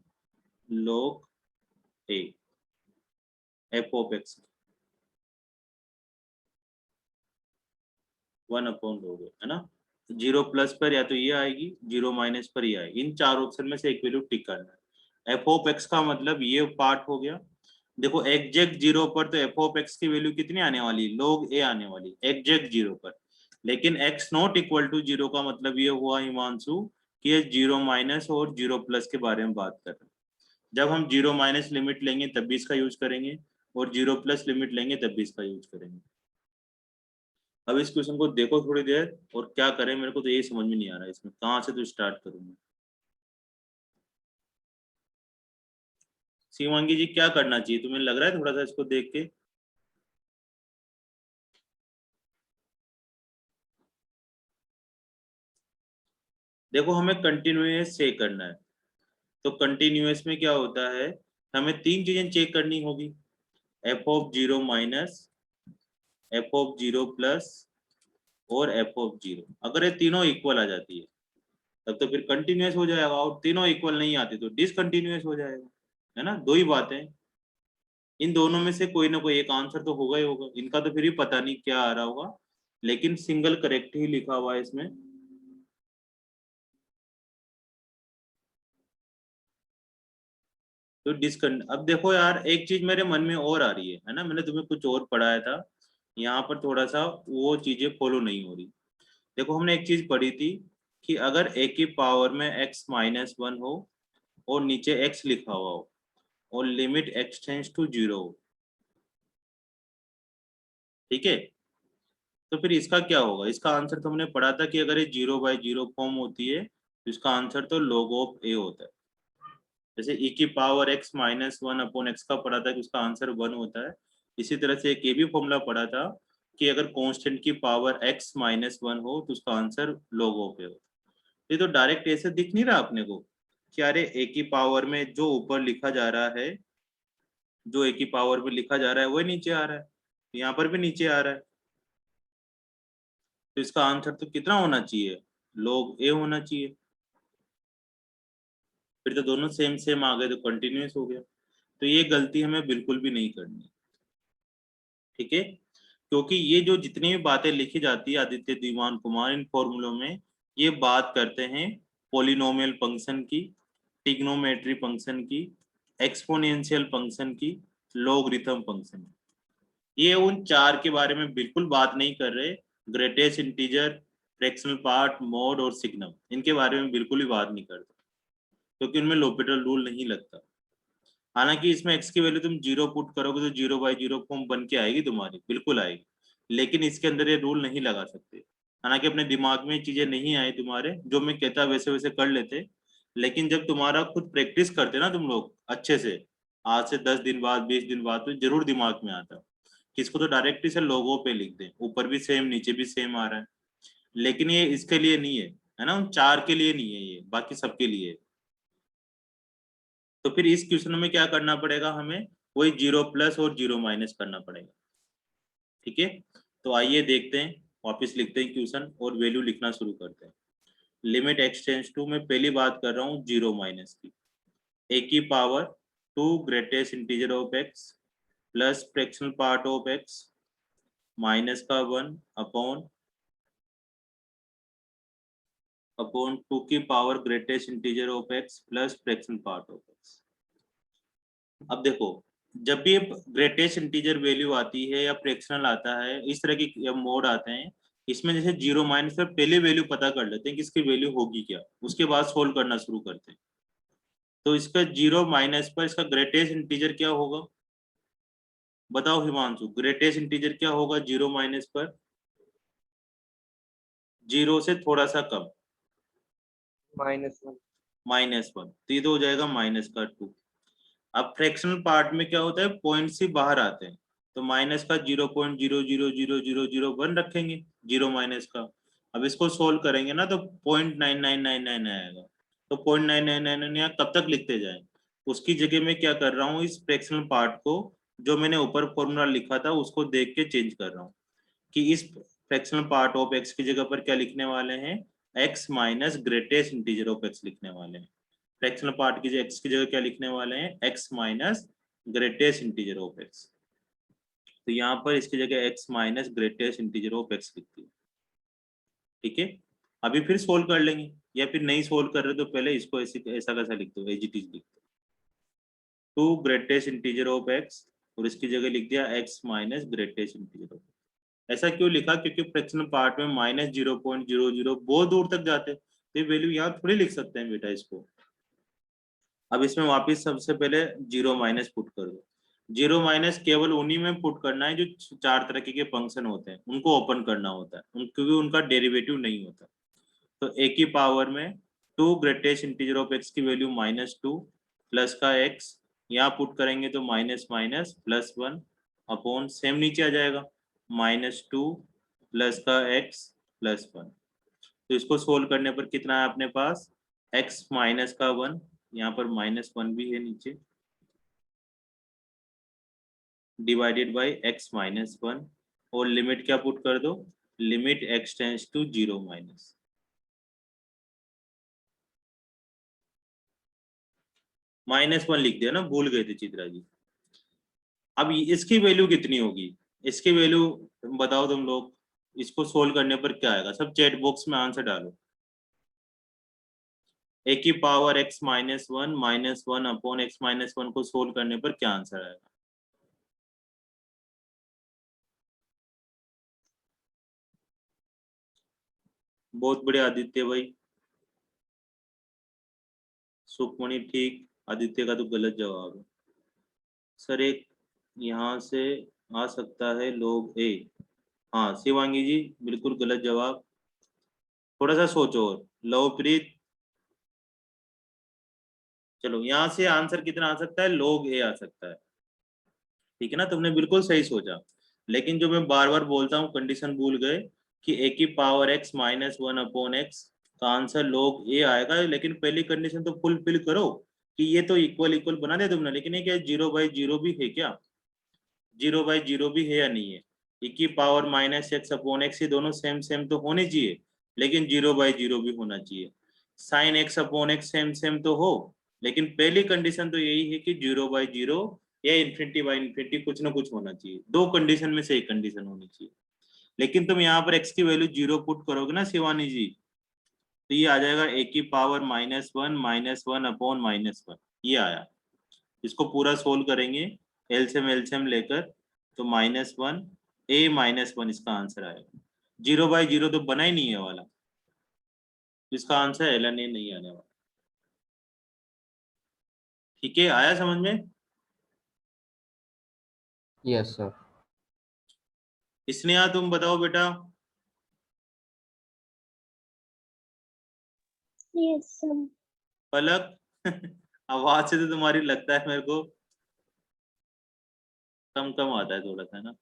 A: log a f of x, 1 upon log a, है ना। 0 प्लस पर या तो ये आएगी, 0 माइनस पर ये आएगी। इन 4 ऑप्शन में से एक वैल्यू टिक करना है। एफ ऑफ एक्स का मतलब ये पार्ट हो गया। देखो एग्जैक्ट 0 पर तो एफ ऑफ एक्स की वैल्यू कितनी आने वाली, log ए आने वाली एग्जैक्ट 0 पर। लेकिन x नॉट इक्वल टू 0 का मतलब ये हुआ हिमांशु कि ये 0 माइनस और 0 प्लस के बारे में बात कर रहे हैं। जब हम 0 माइनस लिमिट लेंगे तब भी इसका यूज करेंगे, और 0 प्लस लिमिट लेंगे तब भी इसका यूज करेंगे। अब इस क्वेश्चन को देखो थोड़ी देर, और क्या करें मेरे को तो यही समझ में नहीं आ रहा है, इसमें कहाँ से तो स्टार्ट करूंगा। शिवांगी जी क्या करना चाहिए तुम्हें लग रहा है थोड़ा सा इसको देख के? देखो हमें कंटिन्यूअस चेक करना है, तो कंटिन्यूअस में क्या होता है, हमें तीन चीजें चेक करनी होगी, F of zero minus, f of zero plus और एफ ऑफ जीरो। अगर ये तीनों इक्वल आ जाती है तब तो फिर कंटिन्यूअस हो जाएगा, और तीनों इक्वल नहीं आती तो डिसकंटिन्यूअस हो जाएगा, है ना। दो ही बातें, इन दोनों में से कोई ना कोई एक आंसर तो होगा ही होगा। इनका तो फिर भी पता नहीं क्या आ रहा होगा, लेकिन सिंगल करेक्ट ही लिखा हुआ है इसमें। तो अब देखो यार, एक चीज मेरे मन में और आ रही है ना, मैंने तुम्हें कुछ और पढ़ाया था, यहाँ पर थोड़ा सा वो चीजें फॉलो नहीं हो रही। देखो हमने एक चीज पढ़ी थी कि अगर a की पावर में x माइनस वन हो और नीचे x लिखा हुआ हो और limit x tends to zero हो, ठीक है, तो फिर इसका क्या होगा? इसका आंसर तो हमने पढ़ा था कि अगर ये 0/0 फॉर्म होती है तो इसका आंसर तो log ऑफ a होता है। जैसे e की power x minus one upon x का पढ़ा था कि उसका आंसर 1 होता है, इसी तरह से एक ये भी फॉर्मूला पढ़ा था कि अगर कांस्टेंट की पावर x माइनस वन हो तो उसका आंसर log ऑफ a होता है। ये तो डायरेक्ट ऐसे दिख नहीं रहा अपने को कि अरे a की पावर में जो ऊपर लिखा जा रहा है, जो a की पावर में लिखा जा रहा है वही नीचे आ रहा है, यहाँ पर भी नीचे आ रहा है, तो इसका आंसर तो कितना होना चाहिए? log a होना चाहिए। फिर तो दोनों सेम सेम आ गए तो कंटिन्यूअस हो गया। तो ये गलती हमें बिल्कुल भी नहीं करनी, ठीक है, क्योंकि ये जो जितनी भी बातें लिखी जाती है आदित्य दीवान कुमार इन फॉर्मूलों में, ये बात करते हैं पॉलिनोमियल फंक्शन की, ट्रिग्नोमेट्री फंक्शन की, एक्सपोनेंशियल फंक्शन की, लॉगरिथम फंक्शन की। ये उन चार के बारे में बिल्कुल बात नहीं कर रहे, greatest integer, fractional part, mod और सिग्नम, इनके बारे में बिल्कुल भी बात नहीं करते, क्योंकि उनमें लोपिटल रूल नहीं लगता। हालांकि इसमें x की वैल्यू तुम 0 पुट करोगे तो 0/0 फॉर्म बन के आएगी तुम्हारी, बिल्कुल आएगी, लेकिन इसके अंदर ये रूल नहीं लगा सकते। हालांकि अपने दिमाग में चीजें नहीं आई तुम्हारे, जो मैं कहता वैसे वैसे कर लेते, लेकिन जब तुम्हारा खुद प्रैक्टिस करते ना तुम लोग अच्छे से, आज से 10 दिन बाद 20 दिन बाद, तो जरूर दिमाग में आता कि इसको तो डायरेक्टली से लोगों पे लिख दें, ऊपर भी सेम नीचे भी सेम आ रहा है, लेकिन ये इसके लिए नहीं है ना, उन चार के लिए नहीं है, ये बाकी सबके लिए है। तो फिर इस क्वेश्चन में क्या करना पड़ेगा हमें? वही 0 प्लस और 0 माइनस करना पड़ेगा, ठीक है। तो आइए देखते हैं, वापस लिखते हैं क्वेश्चन और वैल्यू लिखना शुरू करते हैं। लिमिट x टेंड्स टू, मैं पहली बात कर रहा हूँ 0 माइनस की, a की power 2 greatest integer of x plus fractional part of x minus का 1 अपॉन 2 की power greatest integer of x plus fractional part of x। अब देखो, जब भी ग्रेटेस्ट इंटीजर वैल्यू आती है या फ्रैक्शनल आता है, इस तरह की मोड आते हैं, इसमें जैसे 0 माइनस पर पहले वैल्यू पता कर लेते हैं कि इसकी वैल्यू होगी क्या, उसके बाद सोल्व करना शुरू करते हैं। तो इसका 0 माइनस पर इसका ग्रेटेस्ट इंटीजर क्या होगा? बताओ हिमांशु, ग्रेटेस्ट इंटीजर क्या होगा 0 माइनस पर? 0 से थोड़ा सा कम,
F: -1।
A: -1, तो ये तो हो जाएगा माइनस का 2। अब फ्रैक्शनल पार्ट में क्या होता है, पॉइंट से बाहर आते हैं, तो माइनस का 0.0000001 रखेंगे 0 माइनस का। अब इसको सोल्व करेंगे ना तो 0.9999 आएगा, तो 0.9999 यहाँ कब तक लिखते जाएं? उसकी जगह में क्या कर रहा हूँ, इस फ्रैक्शनल पार्ट को जो मैंने ऊपर फॉर्मूला लिखा था उसको देख के चेंज कर रहा हूँ कि इस फ्रैक्शनल पार्ट ऑफ x की जगह पर क्या लिखने वाले हैं, x minus greatest integer of x लिखने वाले हैं। फ्रैक्शनल पार्ट की x की जगह क्या लिखने वाले हैं, x minus greatest integer of x। तो यहाँ पर इसकी जगह x minus greatest integer of x लिखती है, ठीक है। अभी फिर सोल्व कर लेंगे, या फिर नहीं सोल्व कर रहे तो पहले इसको ऐसे ऐसा कैसा लिख दो, एज इट इज लिख दो, 2 ग्रेटेस्ट इंटीजर ऑफ x और इसकी जगह लिख दिया x minus greatest integer of x। ऐसा क्यों लिखा? क्योंकि फ्रैक्शनल पार्ट में -0.00 बहुत दूर तक जाते हैं, तो ये वैल्यू यहाँ थोड़ी लिख सकते हैं बेटा इसको। अब इसमें वापस सबसे पहले 0 माइनस पुट कर दो। 0 माइनस केवल उन्हीं में पुट करना है जो चार तरह के फंक्शन होते हैं, उनको ओपन करना होता है, क्योंकि उनका डेरिवेटिव नहीं होता। तो a की पावर में 2 ग्रेटेस्ट इंटीजर ऑफ x की वैल्यू -2 प्लस का x यहाँ पुट करेंगे तो minus minus plus 1 upon same नीचे आ जाएगा -2 प्लस का x प्लस 1। तो इसको सोल्व करने पर कितना है अपने पास x माइनस का 1, यहाँ पर -1 भी है नीचे, डिवाइडेड बाई x माइनस 1 और लिमिट क्या पुट कर दो, limit x tends to 0 minus. -1 लिख दिया ना, भूल गए थे चित्रा जी। अब इसकी वैल्यू कितनी होगी, इसकी वैल्यू बताओ तुम लोग, इसको सोल्व करने पर क्या आएगा, सब चैट बॉक्स में आंसर डालो। ए की power x minus 1 upon x minus 1 को सोल्व करने पर क्या आंसर आएगा। बहुत बढ़िया आदित्य भाई, सुखमणि ठीक, आदित्य का तो गलत जवाब है सर। एक यहाँ से आ सकता है log a, हाँ शिवांगी जी बिल्कुल गलत जवाब, थोड़ा सा सोचो और लवप्रीत। चलो यहाँ से आंसर कितना आ सकता है, log a आ सकता है, ठीक है ना, तुमने बिल्कुल सही सोचा। लेकिन जो मैं बार बार बोलता हूँ, कंडीशन भूल गए कि a की power x minus 1 upon x का आंसर log a आएगा, लेकिन पहली कंडीशन तो फुलफिल करो कि ये तो इक्वल इक्वल बना दे तुमने, लेकिन ये क्या 0/0 भी है क्या, 0/0 भी है या नहीं है, e की power minus x upon x, ये दोनों सेम सेम तो होने चाहिए, लेकिन 0/0 भी होना चाहिए। Sine x upon x same same तो हो, लेकिन पहली कंडीशन तो यही है कि 0/0 या ∞/∞ कुछ ना कुछ होना चाहिए, दो कंडीशन में से एक कंडीशन होनी चाहिए। लेकिन तुम यहाँ पर x की वैल्यू 0 पुट करोगे ना शिवानी जी, तो ये आ जाएगा a की पावर -1 अपॉन -1, ये आया। इसको पूरा सोल्व करेंगे एलसीएम लेकर, तो -1 a -1 इसका आंसर आएगा। 0/0 तो बना ही नहीं है वाला, इसका आंसर ln a नहीं आने वाला। ठीक है, आया समझ में।
E: Yes sir.
A: स्नेहा तुम बताओ बेटा।
G: Yes, sir.
A: पलक आवाज से तो तुम्हारी लगता है मेरे को कम कम आता है थोड़ा सा ना।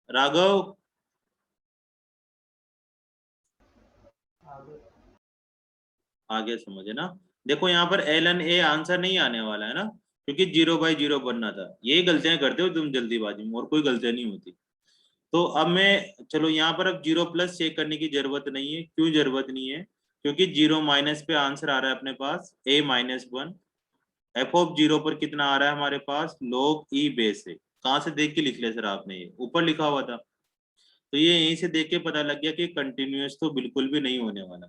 A: राघव आगे समझे ना, देखो यहाँ पर ln a आंसर नहीं आने वाला है ना, क्योंकि 0/0 बनना था। यही गलतियां करते हो तुम जल्दीबाजी में, और कोई गलतियां नहीं होती। तो अब मैं चलो यहाँ पर अब 0+ चेक करने की जरूरत नहीं है, क्यों जरूरत नहीं है, क्योंकि 0 माइनस पे आंसर आ रहा है अपने पास a-1, f(0) पर कितना आ रहा है हमारे पास log e बेस है। कहाँ से देख के लिख लिया सर आपने, ये ऊपर लिखा हुआ था, तो ये यहीं से देख के पता लग गया कि कंटिन्यूअस तो बिल्कुल भी नहीं होने वाला।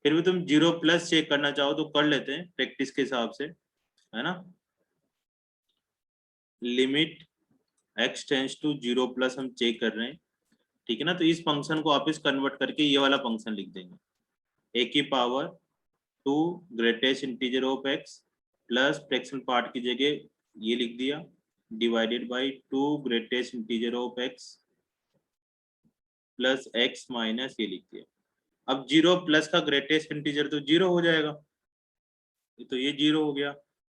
A: फिर भी तुम 0+ चेक करना चाहो तो कर लेते हैं प्रैक्टिस के हिसाब से, है ना। लिमिट x टेंस टू 0+ हम चेक कर रहे हैं, ठीक है ना। तो इस फंक्शन को वापस कन्वर्ट करके ये वाला फंक्शन लिख देंगे, a की power 2 greatest integer of x plus fraction part की जगह ये लिख दिया, divided by 2 greatest integer of x plus x minus ये लिख दिया। अब 0+ का ग्रेटेस्ट इंटीजर तो 0 हो जाएगा, तो ये 0 हो गया,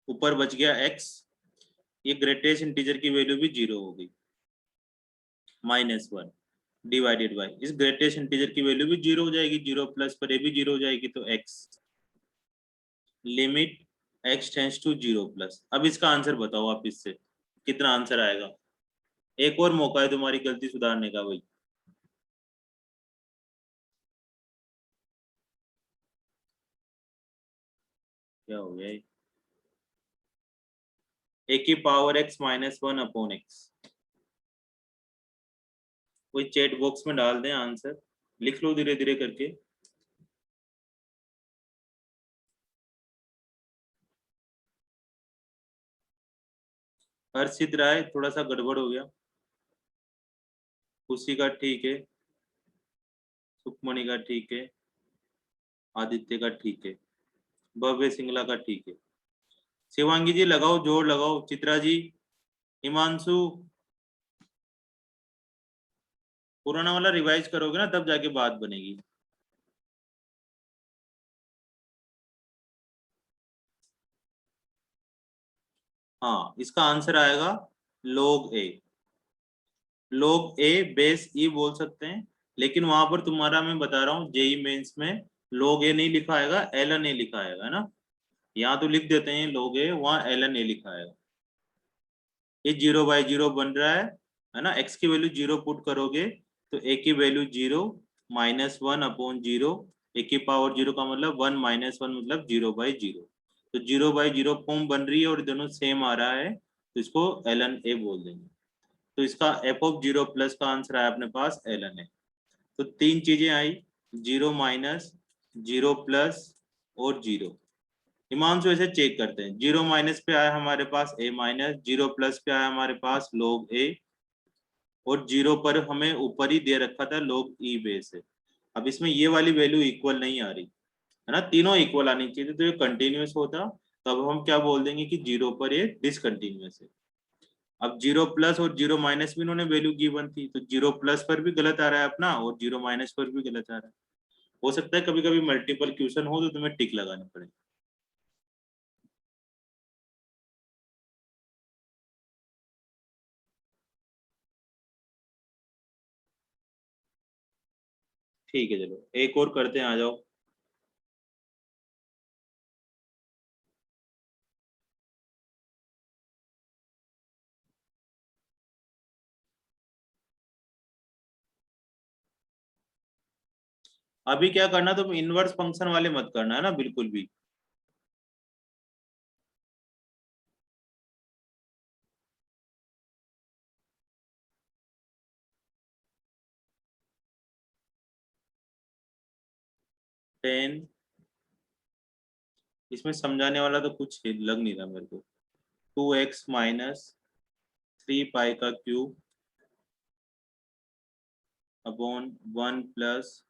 A: ऊपर बच गया x, ये ग्रेटेस्ट इंटीजर की वैल्यू भी 0 हो गई, -1 डिवाइडेड बाई इस ग्रेटेस्ट इंटीजर की वैल्यू भी 0 हो जाएगी, 0+ पर ये भी 0 हो जाएगी, तो x limit x tends to 0+। अब इसका आंसर बताओ आप, इससे कितना आंसर आएगा। एक और मौका है तुम्हारी गलती सुधारने का भाई। क्या हो गया, a की पावर x -1 अपॉन x, कोई चैट बॉक्स में डाल दें आंसर, लिख लो धीरे धीरे करके। हर्षित राय थोड़ा सा गड़बड़ हो गया, खुशी का ठीक है, सुखमणि का ठीक है, आदित्य का ठीक है, भव्य सिंगला का ठीक है। शिवांगी जी लगाओ जोर लगाओ, चित्रा जी, हिमांशु, पुराना वाला रिवाइज करोगे ना तब जाके बात बनेगी। हाँ, इसका आंसर आएगा log a। log a base e बोल सकते हैं, लेकिन वहां पर तुम्हारा मैं बता रहा हूँ जेई मेंस में log a नहीं लिखा आएगा, ln a लिखा आएगा, है ना। यहाँ तो लिख देते हैं log a, वहाँ ln a लिखा आएगा। ये 0/0 बन रहा है ना। x की वैल्यू 0 पुट करोगे तो a की वैल्यू 0 -1/0, a की पावर 0 का मतलब 1 -1 मतलब 0/0। तो 0/0 फॉर्म बन रही है और दोनों सेम आ रहा है, तो इसको ln a बोल देंगे। तो इसका f ऑफ 0 प्लस का आंसर आया अपने पास ln a। तो तीन चीजें आई, 0 माइनस, 0 प्लस और 0। हिमांशु ऐसे चेक करते हैं, 0 माइनस पे आया हमारे पास a माइनस, 0 प्लस पे आया हमारे पास log a, और 0 पर हमें ऊपर ही दे रखा था log e बेस है। अब इसमें ये वाली वैल्यू इक्वल नहीं आ रही है ना, तीनों इक्वल आनी चाहिए तो ये कंटिन्यूअस होता। तब हम क्या बोल देंगे कि 0 पर ये डिसकंटिन्यूअस है। अब 0 प्लस और 0 माइनस भी इन्होंने वैल्यू गिवन थी, तो 0 प्लस पर भी गलत आ रहा है अपना और 0 माइनस पर भी गलत आ रहा है। हो सकता है कभी कभी मल्टीपल क्वेश्चन हो तो तुम्हें टिक लगाने पड़े। ठीक है, चलो एक और करते हैं, आ जाओ। अभी क्या करना, तुम इनवर्स फंक्शन वाले मत करना है ना बिल्कुल भी। टेन, इसमें समझाने वाला तो कुछ लग नहीं रहा मेरे को। 2x माइनस 3 पाई का cube upon 1 plus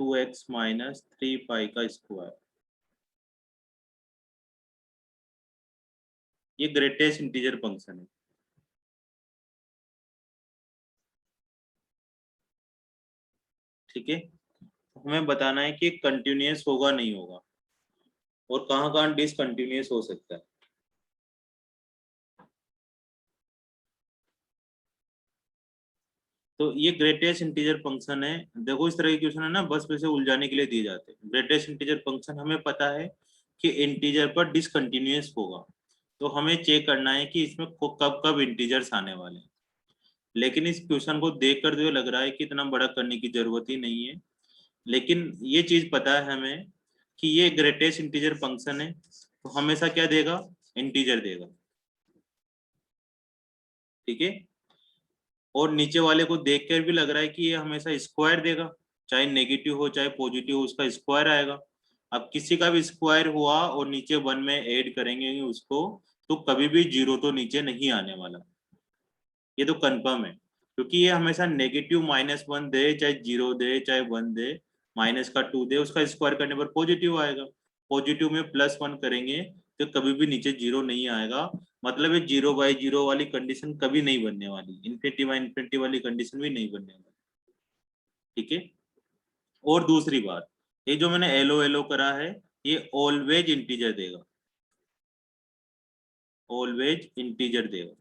A: 2x minus 3 पाई का स्क्वायर। ये ग्रेटेस्ट इंटीजर फंक्शन है। ठीक है, हमें बताना है कि कंटिन्यूअस होगा नहीं होगा और कहाँ कहाँ डिसकंटिन्यूअस हो सकता है। तो ये ग्रेटेस्ट इंटीजर फंक्शन है। देखो इस तरह के क्वेश्चन है ना, बस वैसे उलझाने के लिए दिए जाते हैं। ग्रेटेस्ट इंटीजर फंक्शन हमें पता है कि इंटीजर पर डिसकंटिन्यूअस होगा, तो हमें चेक करना है कि इसमें कब कब इंटीजर्स आने वाले हैं। लेकिन इस क्वेश्चन को देख कर जो लग रहा है कि इतना बड़ा करने की जरूरत ही नहीं है, लेकिन ये चीज पता है हमें कि ये ग्रेटेस्ट इंटीजर फंक्शन है, तो हमेशा क्या देगा, इंटीजर देगा। ठीक है, और नीचे वाले को देख कर भी लग रहा है कि ये हमेशा स्क्वायर देगा, चाहे नेगेटिव हो चाहे पॉजिटिव हो, उसका स्क्वायर आएगा। अब किसी का भी स्क्वायर हुआ और नीचे 1 में ऐड करेंगे उसको, तो कभी भी 0 तो नीचे नहीं आने वाला, ये तो कंफर्म है। क्योंकि ये हमेशा नेगेटिव -1 दे चाहे 0 दे चाहे 1 दे, माइनस का 2 दे, उसका स्क्वायर करने पर पॉजिटिव आएगा। पॉजिटिव में +1 करेंगे तो कभी भी नीचे 0 नहीं आएगा। मतलब ये 0/0 वाली कंडीशन कभी नहीं बनने वाली, इन्फिनिटी वाली कंडीशन भी नहीं बनने वाली। ठीक है, और दूसरी बात, ये जो मैंने एलो एलो करा है, ये ऑलवेज इंटीजर देगा, ऑलवेज इंटीजर देगा।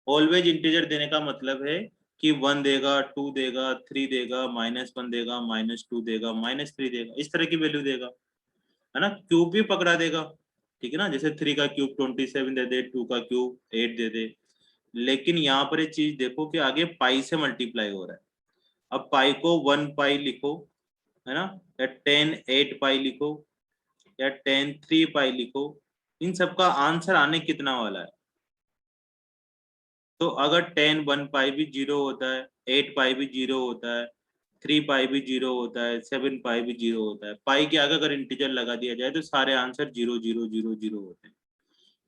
A: ऑलवेज इंटीजर देने का मतलब है कि 1 देगा, 2 देगा, 3 देगा, -1 देगा, -2 देगा, -3 देगा, इस तरह की वैल्यू देगा, है ना। क्यूब भी पकड़ा देगा, ठीक है ना, जैसे 3 का क्यूब 27 दे दे, 2 का क्यूब 8 दे दे। लेकिन यहाँ पर एक चीज देखो कि आगे पाई से मल्टीप्लाई हो रहा है। अब पाई को 1 पाई लिखो, है ना, या 10 8 पाई लिखो, या 10 3 पाई लिखो, इन सबका आंसर आने कितना वाला है। तो अगर 10 1 पाई भी 0 होता है, 8 पाई भी 0 होता है, 3 पाई भी 0 होता है, 7 पाई भी 0 होता है, पाई के आगे अगर इंटीजर लगा दिया जाए तो सारे आंसर 0 0 0 0 होते हैं।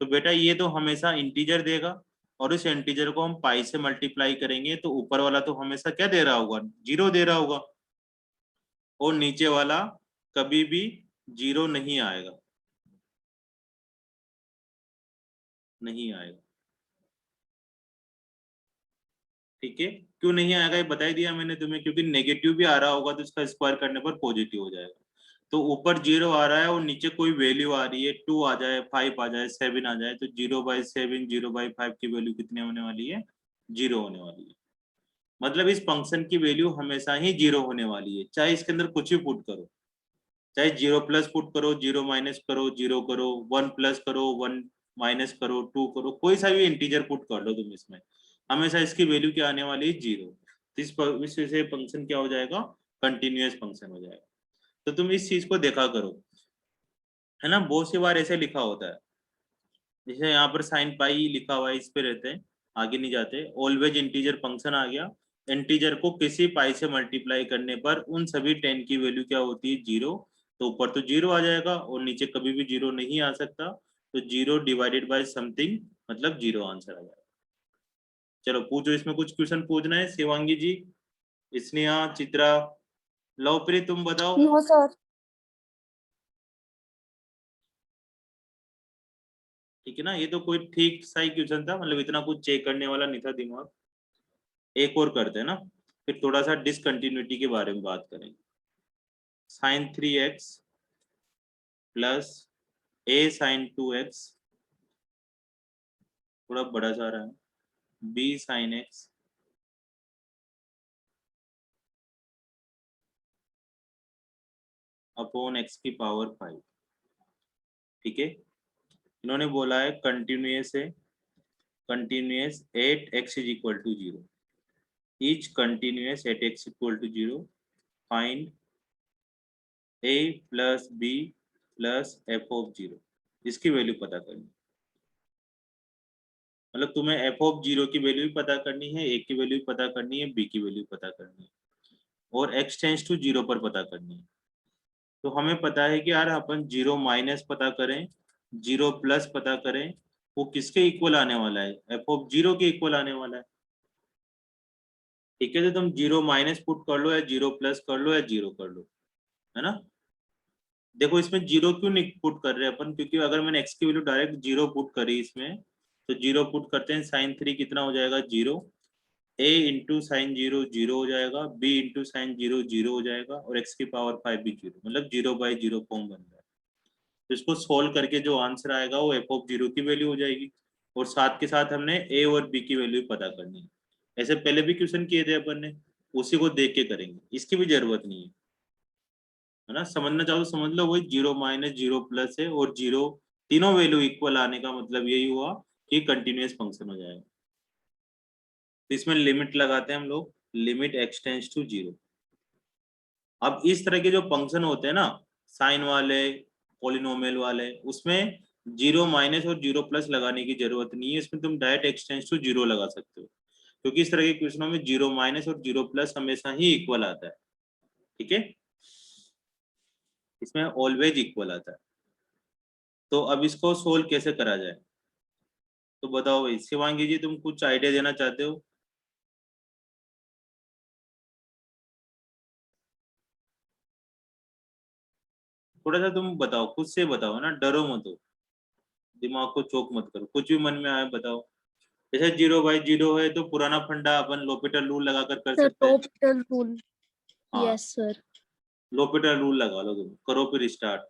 A: तो बेटा ये तो हमेशा इंटीजर देगा, और उस इंटीजर को हम पाई से मल्टीप्लाई करेंगे तो ऊपर वाला तो हमेशा क्या दे रहा होगा, 0 दे रहा होगा, और नीचे वाला कभी भी 0 नहीं आएगा, नहीं आएगा। ठीक है, क्यों नहीं आएगा ये बता ही दिया मैंने तुम्हें, क्योंकि नेगेटिव भी आ रहा होगा तो इसका स्क्वायर करने पर पॉजिटिव हो जाएगा। तो ऊपर 0 आ रहा है और नीचे कोई वैल्यू आ रही है, 2 आ जाए, 5 आ जाए, 7 आ जाए, तो 0/7 0/5 की वैल्यू कितनी होने वाली है? 0 होने वाली है। मतलब इस फंक्शन की वैल्यू हमेशा ही 0 होने वाली है, चाहे इसके अंदर कुछ भी पुट करो, चाहे 0 प्लस पुट करो, 0 माइनस करो, 0 करो, 1 प्लस करो, 1 माइनस करो, 2 करो, कोई सा भी इंटीजर पुट कर लो तुम इसमें, हमेशा इसकी वैल्यू क्या आने वाली है? 0। इस वजह से फंक्शन क्या हो जाएगा? कंटिन्यूअस फंक्शन हो जाएगा। तो तुम इस चीज को देखा करो, है ना, बहुत सी बार ऐसे लिखा होता है, जैसे यहाँ पर साइन पाई लिखा हुआ है, इस पे रहते हैं, आगे नहीं जाते। ऑलवेज इंटीजर फंक्शन आ गया, इंटीजर को किसी पाई से मल्टीप्लाई करने पर उन सभी 10 की वैल्यू क्या होती है? 0। तो ऊपर तो 0 आ जाएगा और नीचे कभी भी 0 नहीं आ सकता, तो 0 डिवाइडेड बाय समथिंग मतलब 0 आंसर आ जाएगा। चलो पूछो, इसमें कुछ क्वेश्चन पूछना है? शिवांगी जी, स्नेहा, चित्रा, लवप्रीत, तुम बताओ।
D: No sir.
A: ठीक है ना, ये तो कोई ठीक सा ही क्वेश्चन था, मतलब इतना कुछ चेक करने वाला नहीं था दिमाग। एक और करते हैं ना, फिर थोड़ा सा डिसकंटिन्यूटी के बारे में बात करेंगे। sin 3x plus a sin 2x, थोड़ा बड़ा सा रहा है, b sin x upon x की पावर 5। ठीक है, इन्होंने बोला है कंटिन्यूअस है, continuous at x is equal to 0, each continuous at x equal to 0, find a plus b plus f of 0, इसकी वैल्यू पता करनी। मतलब तुम्हें f ऑफ 0 की वैल्यू भी पता करनी है, a की वैल्यू भी पता करनी है, b की वैल्यू पता करनी है, और x टेंड्स टू 0 पर पता करनी है। तो हमें पता है कि यार अपन 0 माइनस पता करें, 0 प्लस पता करें, वो किसके इक्वल आने वाला है? f ऑफ 0 के इक्वल आने वाला है। ठीक है, तो तुम 0 माइनस पुट कर लो या 0 प्लस कर लो या 0 कर लो, है ना। देखो इसमें 0 क्यों नहीं पुट कर रहे अपन? क्योंकि अगर मैंने x की वैल्यू डायरेक्ट 0 पुट करी इसमें, तो 0 पुट करते हैं, साइन 3 कितना हो जाएगा? 0, a इंटू साइन 0 0 हो जाएगा, b इंटू साइन 0 0 हो जाएगा, और x की पावर 5 भी 0, मतलब 0/0 फॉर्म बन रहा है। तो इसको सोल्व करके जो आंसर आएगा वो f ऑफ 0 की वैल्यू हो जाएगी, और साथ के साथ हमने a और b की वैल्यू पता करनी है। ऐसे पहले भी क्वेश्चन किए थे अपन ने, उसी को देख के करेंगे, इसकी भी जरूरत नहीं है ना। समझना चाहो तो समझ लो, वही 0 माइनस 0 प्लस है और 0, तीनों वैल्यू इक्वल आने का मतलब यही हुआ कि कंटिन्यूअस फंक्शन हो जाएगा। तो इसमें लिमिट लगाते हैं हम लोग, लिमिट x टेंड्स टू 0। अब इस तरह के जो फंक्शन होते हैं ना, साइन वाले, पॉलिनोमियल वाले, उसमें 0 माइनस और 0 प्लस लगाने की जरूरत नहीं है, इसमें तुम डायरेक्ट x टेंड्स टू 0 लगा सकते हो, क्योंकि इस तरह के क्वेश्चनों में 0 माइनस और 0 प्लस हमेशा ही इक्वल आता है। ठीक है, इसमें ऑलवेज इक्वल आता है। तो अब इसको सोल्व कैसे करा जाए, तो बताओ भाई। शिवांगी जी, तुम कुछ आइडिया देना चाहते हो? थोड़ा सा तुम बताओ, खुद से बताओ ना, डरो मत हो, दिमाग को चोक मत करो, कुछ भी मन में आए बताओ। जैसे 0/0 है तो पुराना फंडा अपन लोपिटल रूल लगाकर कर
D: सर
A: सकते हैं।
D: Topical rule.
A: हाँ,
D: यस सर।
A: लोपिटल रूल लगा लो, तुम करो फिर स्टार्ट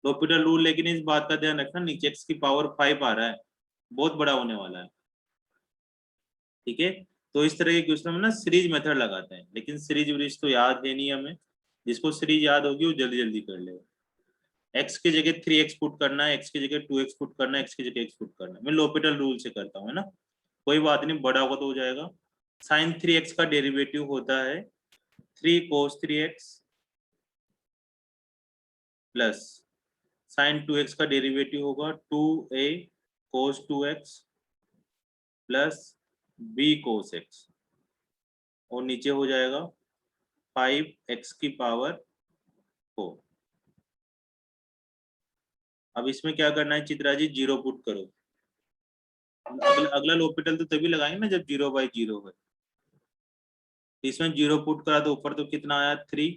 A: लोपिटल रूल। लेकिन इस बात का ध्यान रखना, नीचे x की पावर 5 आ रहा है, बहुत बड़ा होने वाला है। ठीक है, तो इस तरह के क्वेश्चन में ना सीरीज मेथड लगाते हैं, लेकिन सीरीज व्रीज तो याद है नहीं हमें, जिसको सीरीज याद होगी वो जल्दी जल्दी कर लेगा। x की जगह 3x पुट करना है, x की जगह 2x पुट करना है, x की जगह x पुट करना है। मैं लोपिटल रूल से करता हूँ, है ना, कोई बात नहीं, बड़ा होगा तो हो जाएगा। साइन 3x का डेरिवेटिव होता है 3 cos 3x plus sign 2x का डेरिवेटिव होगा 2a cos 2x plus b cos x, और नीचे हो जाएगा 5x की पावर 4। अब इसमें क्या करना है चित्रा जी? 0 पुट करो। अगला लोपिटल तो तभी लगाएंगे ना जब 0/0 है। इसमें 0 पुट करा तो ऊपर तो कितना आया? 3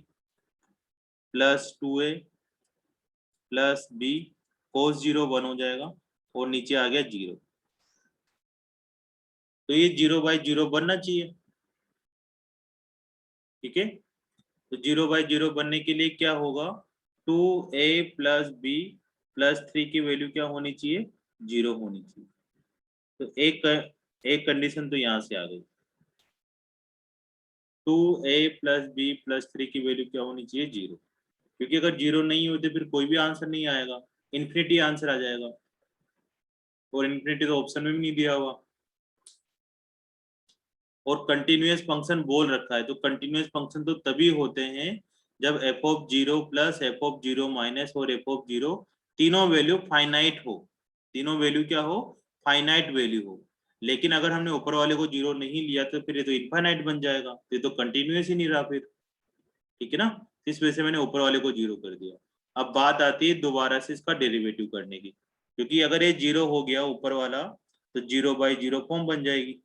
A: plus 2a plus b cos 0 1 हो जाएगा, और नीचे आ गया 0। तो ये 0/0 बनना चाहिए। ठीक है, तो 0/0 बनने के लिए क्या होगा? 2a प्लस b प्लस 3 की वैल्यू क्या होनी चाहिए, 0 होनी चाहिए। तो एक कंडीशन तो यहाँ से आ गई, 2a प्लस b प्लस 3 की वैल्यू क्या होनी चाहिए, 0, क्योंकि अगर 0 नहीं होते फिर कोई भी आंसर नहीं आएगा, इन्फिनिटी आंसर आ जाएगा, और इन्फिनिटी तो ऑप्शन में भी नहीं दिया हुआ। और कंटिन्यूअस फंक्शन बोल रखा है, तो कंटिन्यूअस फंक्शन तो तभी होते हैं जब F of 0 plus f of 0 minus और एफ ऑफ 0 तीनों वैल्यू फाइनाइट हो, तीनों वैल्यू क्या हो, फाइनाइट वैल्यू हो। लेकिन अगर हमने ऊपर वाले को 0 नहीं लिया तो फिर ये तो इनफाइनाइट बन जाएगा, ये तो कंटिन्यूअस ही नहीं रहा फिर, ठीक है ना। इस वजह से मैंने ऊपर वाले को 0 कर दिया। अब बात आती है दोबारा से इसका डेरिवेटिव करने की, क्योंकि अगर ये 0 हो गया ऊपर वाला तो 0/0 फॉर्म बन जाएगी।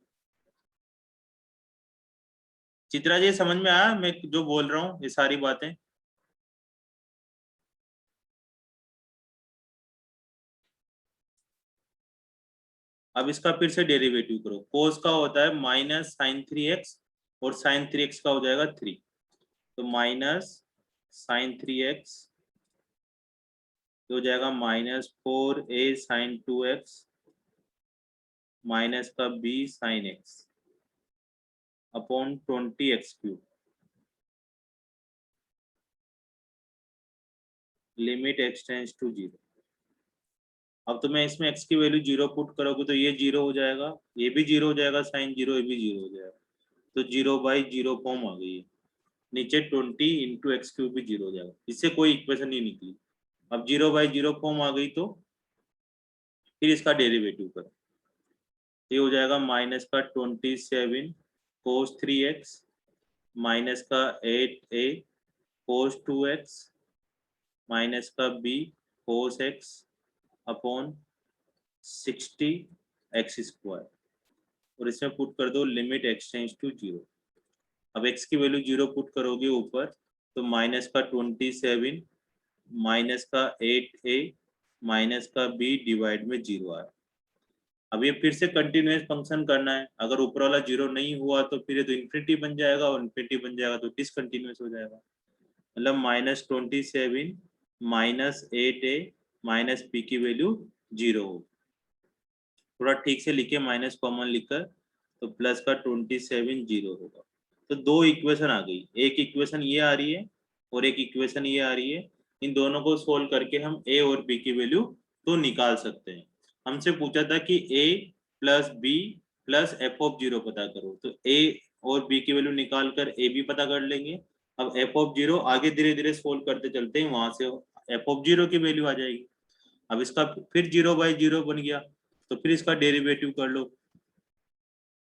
A: चित्रा जी समझ में आया मैं जो बोल रहा हूँ, ये सारी बातें? अब इसका फिर से डेरिवेटिव करो। कोस का होता है माइनस साइन 3x और साइन 3x का हो जाएगा 3, तो माइनस साइन 3x हो जाएगा -4a साइन 2x माइनस का b sine x upon 20x³ limit x tends to 0। अब तो मैं इसमें x की वैल्यू 0 पुट करोगे तो ये 0 हो जाएगा, ये भी 0 हो जाएगा, साइन 0 ये भी 0 हो जाएगा, तो 0/0 फॉर्म आ गई है। नीचे 20 इंटू x³ भी 0 हो जाएगा, इससे कोई इक्वेशन नहीं निकली। अब 0/0 फॉर्म आ गई तो फिर इसका डेरिवेटिव करो, ये हो जाएगा माइनस का 27 cos 3x माइनस का 8a cos 2x माइनस का b cos x upon 60x², और इसमें पुट कर दो लिमिट x टेंड्स टू 0। अब x की वैल्यू 0 पुट करोगे ऊपर तो माइनस का 27 माइनस का 8a माइनस का b डिवाइड में 0 आया। अब ये फिर से कंटिन्यूअस फंक्शन करना है, अगर ऊपर वाला 0 नहीं हुआ तो फिर ये तो इन्फिनिटी बन जाएगा, और इन्फिनिटी बन जाएगा तो डिसकंटिन्यूअस हो जाएगा। मतलब -27 माइनस 8a माइनस b की वैल्यू 0 हो। थोड़ा ठीक से लिखे, माइनस कॉमन लिखकर, तो प्लस का 27 0 होगा। तो दो इक्वेशन आ गई, एक इक्वेशन ये आ रही है और एक इक्वेशन ये आ रही है। इन दोनों को सोल्व करके हम a और b की वैल्यू तो निकाल सकते हैं। हमसे पूछा था कि a plus b plus f of 0 पता करो, तो a और b की वैल्यू निकाल कर a भी पता कर लेंगे। अब एफ ऑफ 0 आगे धीरे धीरे सोल्व करते चलते हैं, वहां से एफ ऑफ 0 की वैल्यू आ जाएगी। अब इसका फिर 0/0 बन गया, तो फिर इसका डेरिवेटिव कर लो,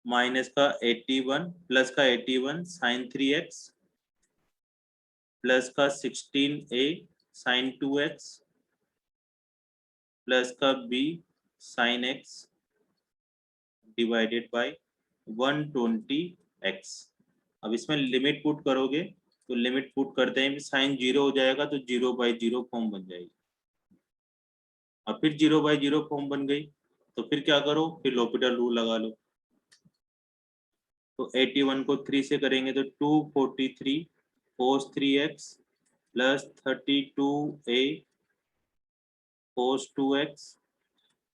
A: माइनस का 81 प्लस का 81 साइन 3x प्लस का 16a साइन 2x प्लस का b sine x divided by 120x। अब इसमें लिमिट पुट करोगे तो लिमिट पुट करते हैं साइन 0 हो जाएगा तो 0/0 फॉर्म बन जाएगी। अब फिर 0/0 फॉर्म बन गई तो फिर क्या करो, फिर l'Hopital रूल लगा लो। तो 81 को 3 से करेंगे तो 243 cos 3x plus 32a cos 2x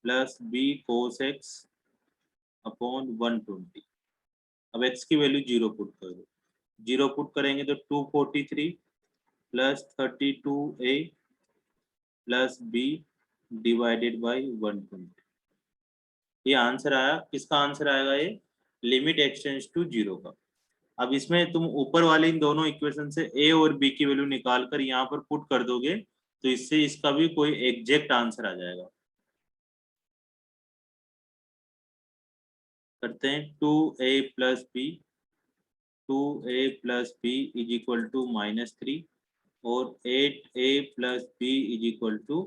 A: plus b cos x upon 120। अब x की वैल्यू 0 पुट करो, 0 पुट करेंगे तो 243 plus 32a plus b divided by 120। ये आंसर आया, किसका आंसर आएगा ये, लिमिट x टेंड्स टू 0 का। अब इसमें तुम ऊपर वाले इन दोनों इक्वेशन से a और b की वैल्यू निकाल कर यहाँ पर पुट कर दोगे तो इससे इसका भी कोई एग्जैक्ट आंसर आ जाएगा। करते हैं 2a plus b, 2a plus b is equal to -3 और 8a plus b is equal to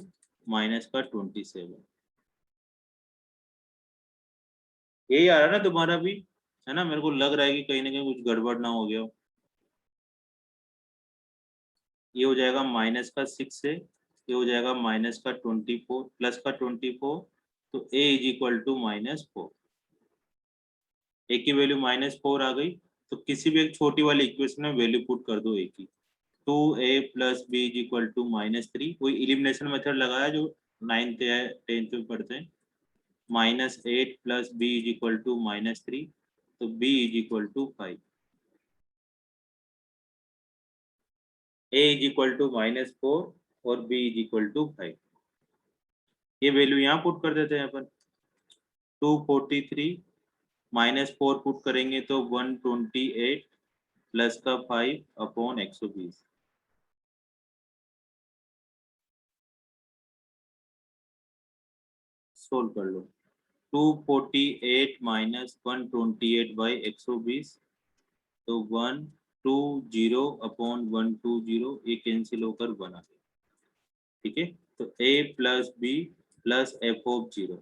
A: minus का 27। यही आ रहा है ना तुम्हारा भी, है ना? मेरे को लग रहा है कि कहीं ना कहीं कुछ गड़बड़ ना हो गया हो। ये हो जाएगा माइनस का 6 से, ये हो जाएगा माइनस का 24 प्लस का 24, तो a is equal to -4। a की वैल्यू -4 आ गई, तो किसी भी एक छोटी वाली इक्वेशन में वैल्यू पुट कर दो a की, 2a plus b is equal to -3, कोई इलिमिनेशन मेथड लगाया जो 9th या 10th में पढ़ते हैं। -8 plus b is equal to -3, तो b is equal to 5, a is equal to -4 और b इज इक्वल टू 5। ये वैल्यू यहाँ पुट कर देते हैं अपन। 243 -4 पुट करेंगे तो 128 प्लस का 5 अपॉन 120। सोल्व कर लो। 248 माइनस 128 बाई 120, तो 120 अपॉन 120, ये कैंसिल होकर 1 आ गया। ठीक है, तो a plus b plus f of 0,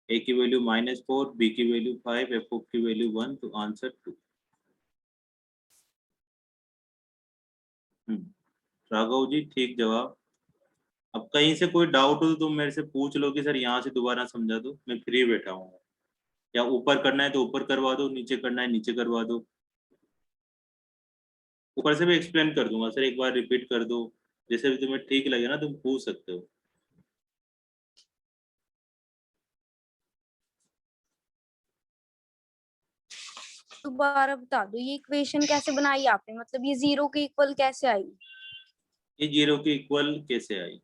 A: a की वैल्यू -4, b की वैल्यू 5, एफ ऑफ की वैल्यू 1, तो आंसर 2। राघव जी ठीक जवाब। अब कहीं से कोई डाउट हो तो तुम मेरे से पूछ लो कि सर यहाँ से दोबारा समझा दो, मैं फ्री बैठा हूँ। या ऊपर करना है तो ऊपर करवा दो, नीचे करना है नीचे करवा दो। ऊपर से भी एक्सप्लेन कर दूंगा सर, एक बार रिपीट कर दो, जैसे भी तुम्हें ठीक लगे ना तुम पूछ सकते हो।
D: दोबारा बता दो, ये इक्वेशन कैसे बनाई आपने, मतलब ये 0 के इक्वल कैसे आई?
A: ये 0 के इक्वल कैसे आई?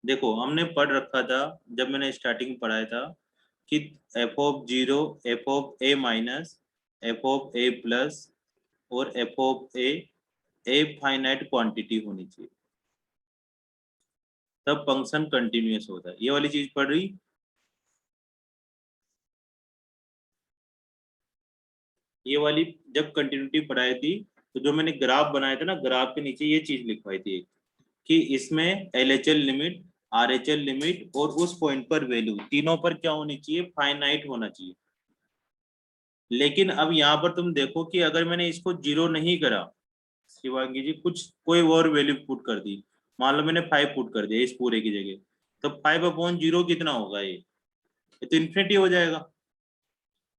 A: देखो हमने पढ़ रखा था जब मैंने स्टार्टिंग पढ़ाया था कि f of 0, f of a minus, f of a plus और f of a finite quantity होनी चाहिए, तब फंक्शन कंटिन्यूअस होता है। ये वाली चीज पढ़ रही? ये वाली जब कंटिन्यूटी पढ़ाई थी तो जो मैंने ग्राफ बनाया था ना, ग्राफ के नीचे ये चीज लिखवाई थी कि इसमें LHL लिमिट, RHL लिमिट और उस पॉइंट पर वैल्यू, तीनों पर क्या होनी चाहिए? फाइनाइट होना चाहिए। लेकिन अब यहाँ पर तुम देखो कि अगर मैंने इसको 0 नहीं करा, शिवांगी जी कुछ कोई और वैल्यू पुट कर दी, मान लो मैंने 5 पुट कर दिया इस पूरे की जगह, तो 5/0 कितना होगा? ये तो इन्फिनिटी हो जाएगा,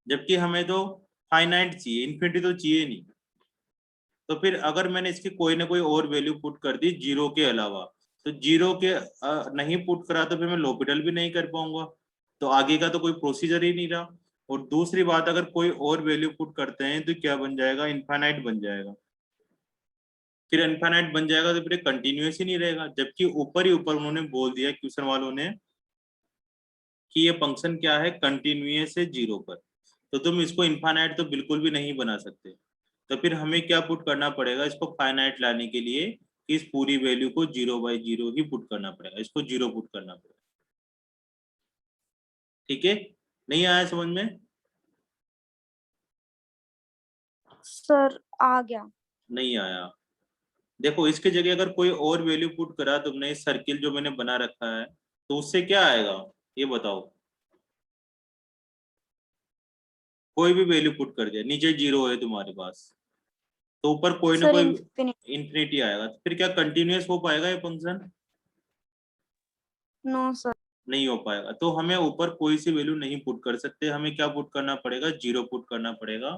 A: जबकि हमें तो फाइनाइट चाहिए, इन्फिनिटी तो चाहिए नहीं। तो फिर अगर मैंने इसकी कोई ना कोई और वैल्यू पुट कर दी 0 के अलावा, तो 0 के नहीं पुट करा तो फिर मैं लॉपिटल भी नहीं कर पाऊंगा, तो आगे का तो कोई प्रोसीजर ही नहीं रहा। और दूसरी बात, अगर कोई और वैल्यू पुट करते हैं तो क्या बन जाएगा? इनफाइनाइट बन जाएगा। फिर इनफाइनाइट बन जाएगा तो फिर कंटिन्यूअस ही नहीं रहेगा, जबकि ऊपर ही ऊपर उन्होंने बोल दिया क्वेश्चन वालों ने कि ये फंक्शन क्या है? कंटिन्यूअस है 0 पर, तो तुम इसको इनफाइनाइट तो बिल्कुल भी नहीं बना सकते। तो फिर हमें क्या पुट करना पड़ेगा इसको फाइनाइट लाने के लिए? इस पूरी वैल्यू को 0/0 ही पुट करना पड़ेगा, इसको 0 पुट करना पड़ेगा। ठीक है, नहीं आया समझ में?
D: सर आ गया।
A: नहीं आया। देखो इसके जगह अगर कोई और वैल्यू पुट करा तुमने, इस सर्किल जो मैंने बना रखा है, तो उससे क्या आएगा ये बताओ? कोई भी वैल्यू पुट कर दिया, नीचे 0 है तुम्हारे पास, तो ऊपर कोई ना
D: सर
A: कोई
D: इन्फिनिटी।
A: इंफिनिटी आएगा, तो फिर क्या कंटिन्यूअस हो पाएगा ये फंक्शन?
D: No sir.
A: नहीं हो पाएगा। तो हमें ऊपर कोई सी वैल्यू नहीं पुट कर सकते, हमें क्या पुट करना पड़ेगा? 0 पुट करना पड़ेगा,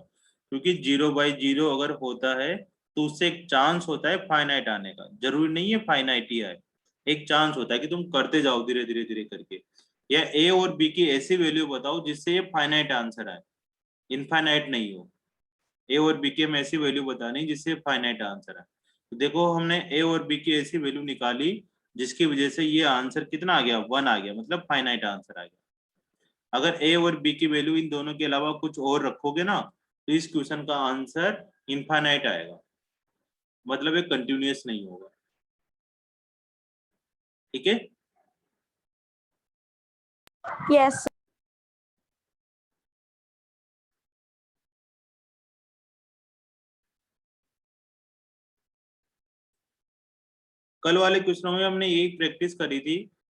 A: क्योंकि 0/0 अगर होता है तो उससे एक चांस होता है फाइनाइट आने का, जरूरी नहीं है फाइनाइट ही आए, एक चांस होता है कि तुम करते जाओ धीरे धीरे धीरे करके। या ए और बी की ऐसी वैल्यू बताओ जिससे ये फाइनाइट आंसर आए, इनफाइनाइट नहीं हो। ए और बी की हम ऐसी वैल्यू बतानी जिससे फाइनाइट आंसर आए। तो देखो हमने ए और बी की ऐसी वैल्यू निकाली जिसकी वजह से ये आंसर कितना आ गया? 1 आ गया, मतलब फाइनाइट आंसर आ गया। अगर ए और बी की वैल्यू इन दोनों के अलावा कुछ और रखोगे ना, तो इस क्वेश्चन का आंसर इनफाइनाइट आएगा, मतलब ये कंटिन्यूअस नहीं होगा। ठीक है,
D: यस।
A: कल वाले क्वेश्चनों में हमने यही प्रैक्टिस करी थी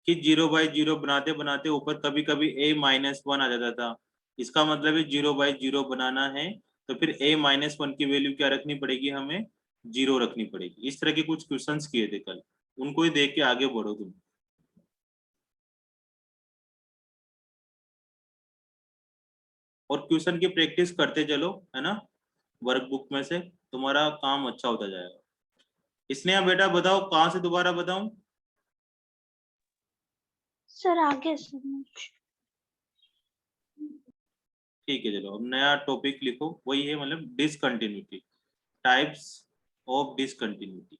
A: कि 0/0 बनाते बनाते ऊपर कभी कभी a-1 आ जाता था। इसका मतलब है 0/0 बनाना है तो फिर a-1 की वैल्यू क्या रखनी पड़ेगी? हमें 0 रखनी पड़ेगी। इस तरह के कुछ क्वेश्चंस किए थे कल, उनको ही देख के आगे बढ़ो तुम। और क्वेश्चन की प्रैक्टिस करते चलो, है ना, वर्कबुक में से। तुम्हारा काम अच्छा होता जाएगा। इसने बेटा बताओ कहाँ से दोबारा बताऊं?
G: सर आगे समझ।
A: ठीक है चलो, अब नया टॉपिक लिखो, वही है मतलब discontinuity, types of discontinuity.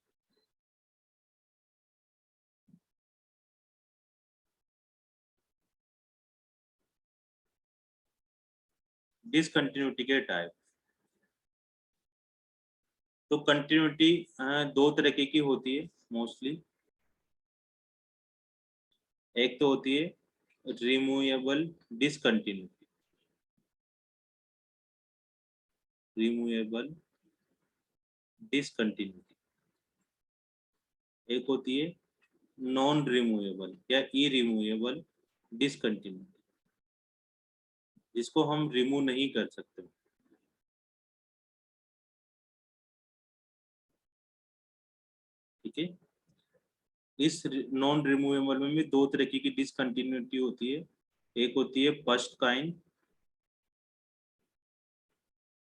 A: Discontinuity के टाइप। तो कंटिन्यूटी दो तरीके की होती है मोस्टली। एक तो होती है रिमूवेबल डिसकंटिन्यूटी, रिमूवेबल डिसकंटिन्यूटी। एक होती है नॉन रिमूवेबल या इरिमूवेबल डिसकंटिन्यूटी, जिसको हम रिमूव नहीं कर सकते। ठीक है, इस नॉन रिमूवेबल में भी दो तरीके की डिसकंटिन्यूटी होती है। एक होती है फर्स्ट काइंड,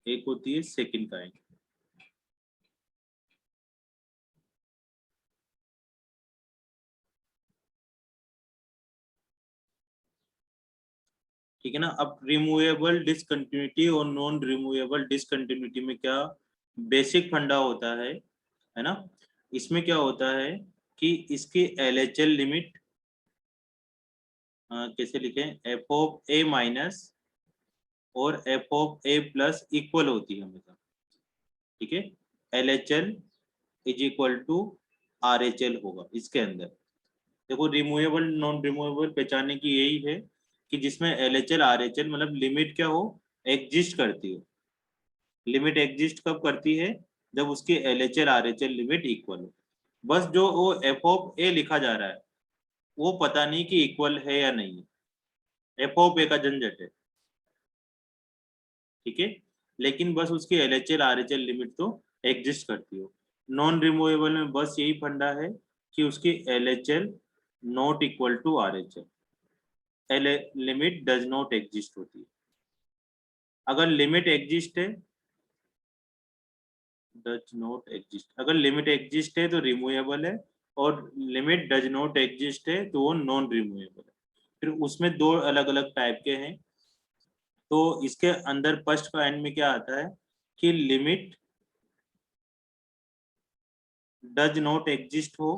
A: एक होती है सेकंड काइंड। ठीक है ना। अब रिमूवेबल डिसकंटिन्यूटी और नॉन रिमूवेबल डिसकंटिन्यूटी में क्या बेसिक फंडा होता है ना। इसमें क्या होता है कि इसकी LHL लिमिट कैसे लिखें, एफ ऑफ ए माइनस और f of a plus equal होती है हमेशा। ठीक है, LHL is equal to RHL होगा इसके अंदर। देखो रिमूवेबल नॉन रिमूवेबल पहचानने की यही है कि जिसमें LHL RHL मतलब लिमिट क्या हो, एग्जिस्ट करती हो। लिमिट एग्जिस्ट कब करती है, जब उसकी LHL RHL लिमिट इक्वल हो। बस जो वो एफ ऑफ ए लिखा जा रहा है वो पता नहीं कि इक्वल है या नहीं है, एफ ऑफ ए का झंझट है। ठीक है, लेकिन बस उसकी LHL RHL लिमिट तो एग्जिस्ट करती हो। नॉन रिमूवेबल में बस यही फंडा है कि उसकी LHL not equal to RHL, limit does not exist होती है। अगर लिमिट एग्जिस्ट है, डज नॉट एग्जिस्ट, अगर लिमिट एग्जिस्ट है तो रिमूवेबल है, और लिमिट डज नॉट एग्जिस्ट है तो वो नॉन रिमूवेबल है। फिर उसमें दो अलग अलग टाइप के हैं। तो इसके अंदर फर्स्ट काइंड में क्या आता है कि लिमिट डज नॉट एग्जिस्ट हो।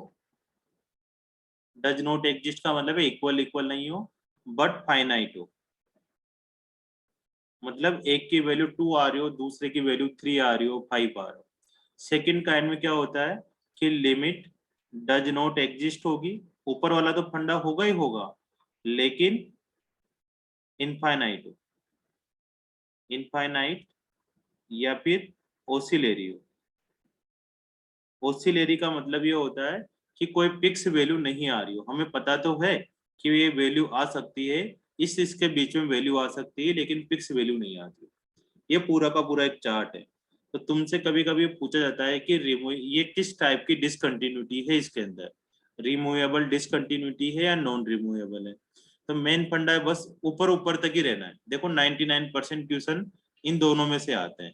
A: डज नॉट एग्जिस्ट का मतलब है इक्वल इक्वल नहीं हो, बट फाइनाइट हो। मतलब एक की वैल्यू 2 आ रही हो, दूसरे की वैल्यू 3 आ रही हो, 5 आ रही हो। सेकंड काइंड में क्या होता है कि लिमिट डज नॉट एग्जिस्ट होगी, ऊपर वाला तो फंडा होगा ही होगा, लेकिन इनफाइनाइट हो, इनफाइनाइट या फिर ओसिलेरी हो। ओसिलेरी का मतलब ये होता है कि कोई फिक्स वैल्यू नहीं आ रही हो, हमें पता तो है कि ये वैल्यू आ सकती है, इसके बीच में वैल्यू आ सकती है, लेकिन फिक्स वैल्यू नहीं आती। ये पूरा का पूरा एक चार्ट है। तो तुमसे कभी कभी पूछा जाता है कि ये किस टाइप की डिसकंटिन्यूटी है, इसके अंदर रिमूवेबल डिसकंटिन्यूटी है या नॉन रिमूवेबल है। तो मेन फंडा है बस ऊपर ऊपर तक ही रहना है। देखो 99% क्वेश्चन इन दोनों में से आते हैं।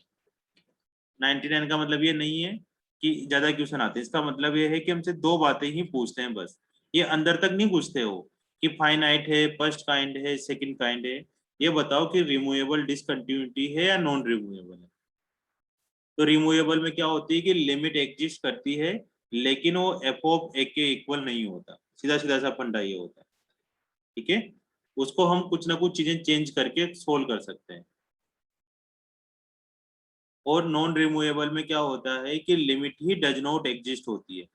A: 99 का मतलब ये नहीं है कि ज्यादा क्वेश्चन आते हैं, इसका मतलब ये है कि हमसे दो बातें ही पूछते हैं बस। ये अंदर तक नहीं पूछते हो कि फाइनाइट है, फर्स्ट काइंड है, सेकंड काइंड है। ये बताओ कि रिमूवेबल डिसकंटिन्यूटी है या नॉन रिमूवेबल है। तो रिमूवेबल में क्या होती है कि लिमिट एग्जिस्ट करती है, लेकिन वो एफ ऑफ ए के इक्वल नहीं होता। सीधा सीधा सा फंडा ये होता है। ठीक है, उसको हम कुछ ना कुछ चीजें चेंज करके सोल्व कर सकते हैं। और नॉन रिमूवेबल में क्या होता है कि limit he does not exist होती है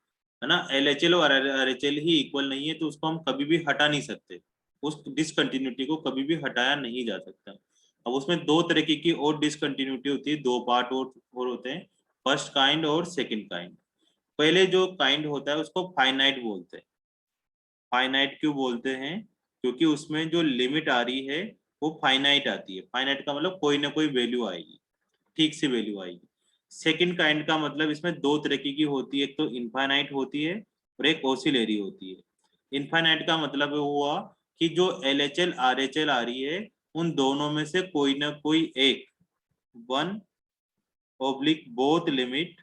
A: ना। LHL और RHL ही इक्वल नहीं है, तो उसको हम कभी भी हटा नहीं सकते, उस डिसकंटिन्यूटी को कभी भी हटाया नहीं जा सकता। अब उसमें दो तरीके की और डिसकंटिन्यूटी होती है, दो पार्ट और होते हैं, फर्स्ट काइंड और सेकंड काइंड। पहले जो काइंड होता है उसको फाइनाइट बोलते हैं। फाइनाइट क्यों बोलते हैं, क्योंकि उसमें जो लिमिट आ रही है वो फाइनाइट आती है। फाइनाइट का मतलब कोई ना कोई वैल्यू आएगी, ठीक से वैल्यू आएगी। सेकंड काइंड का मतलब इसमें दो तरीके की होती है, एक तो इनफाइनाइट होती है और एक ओसिलेरी होती है। इनफाइनाइट का मतलब हुआ कि जो LHL RHL आ रही है उन दोनों में से कोई ना कोई एक, one oblique both limit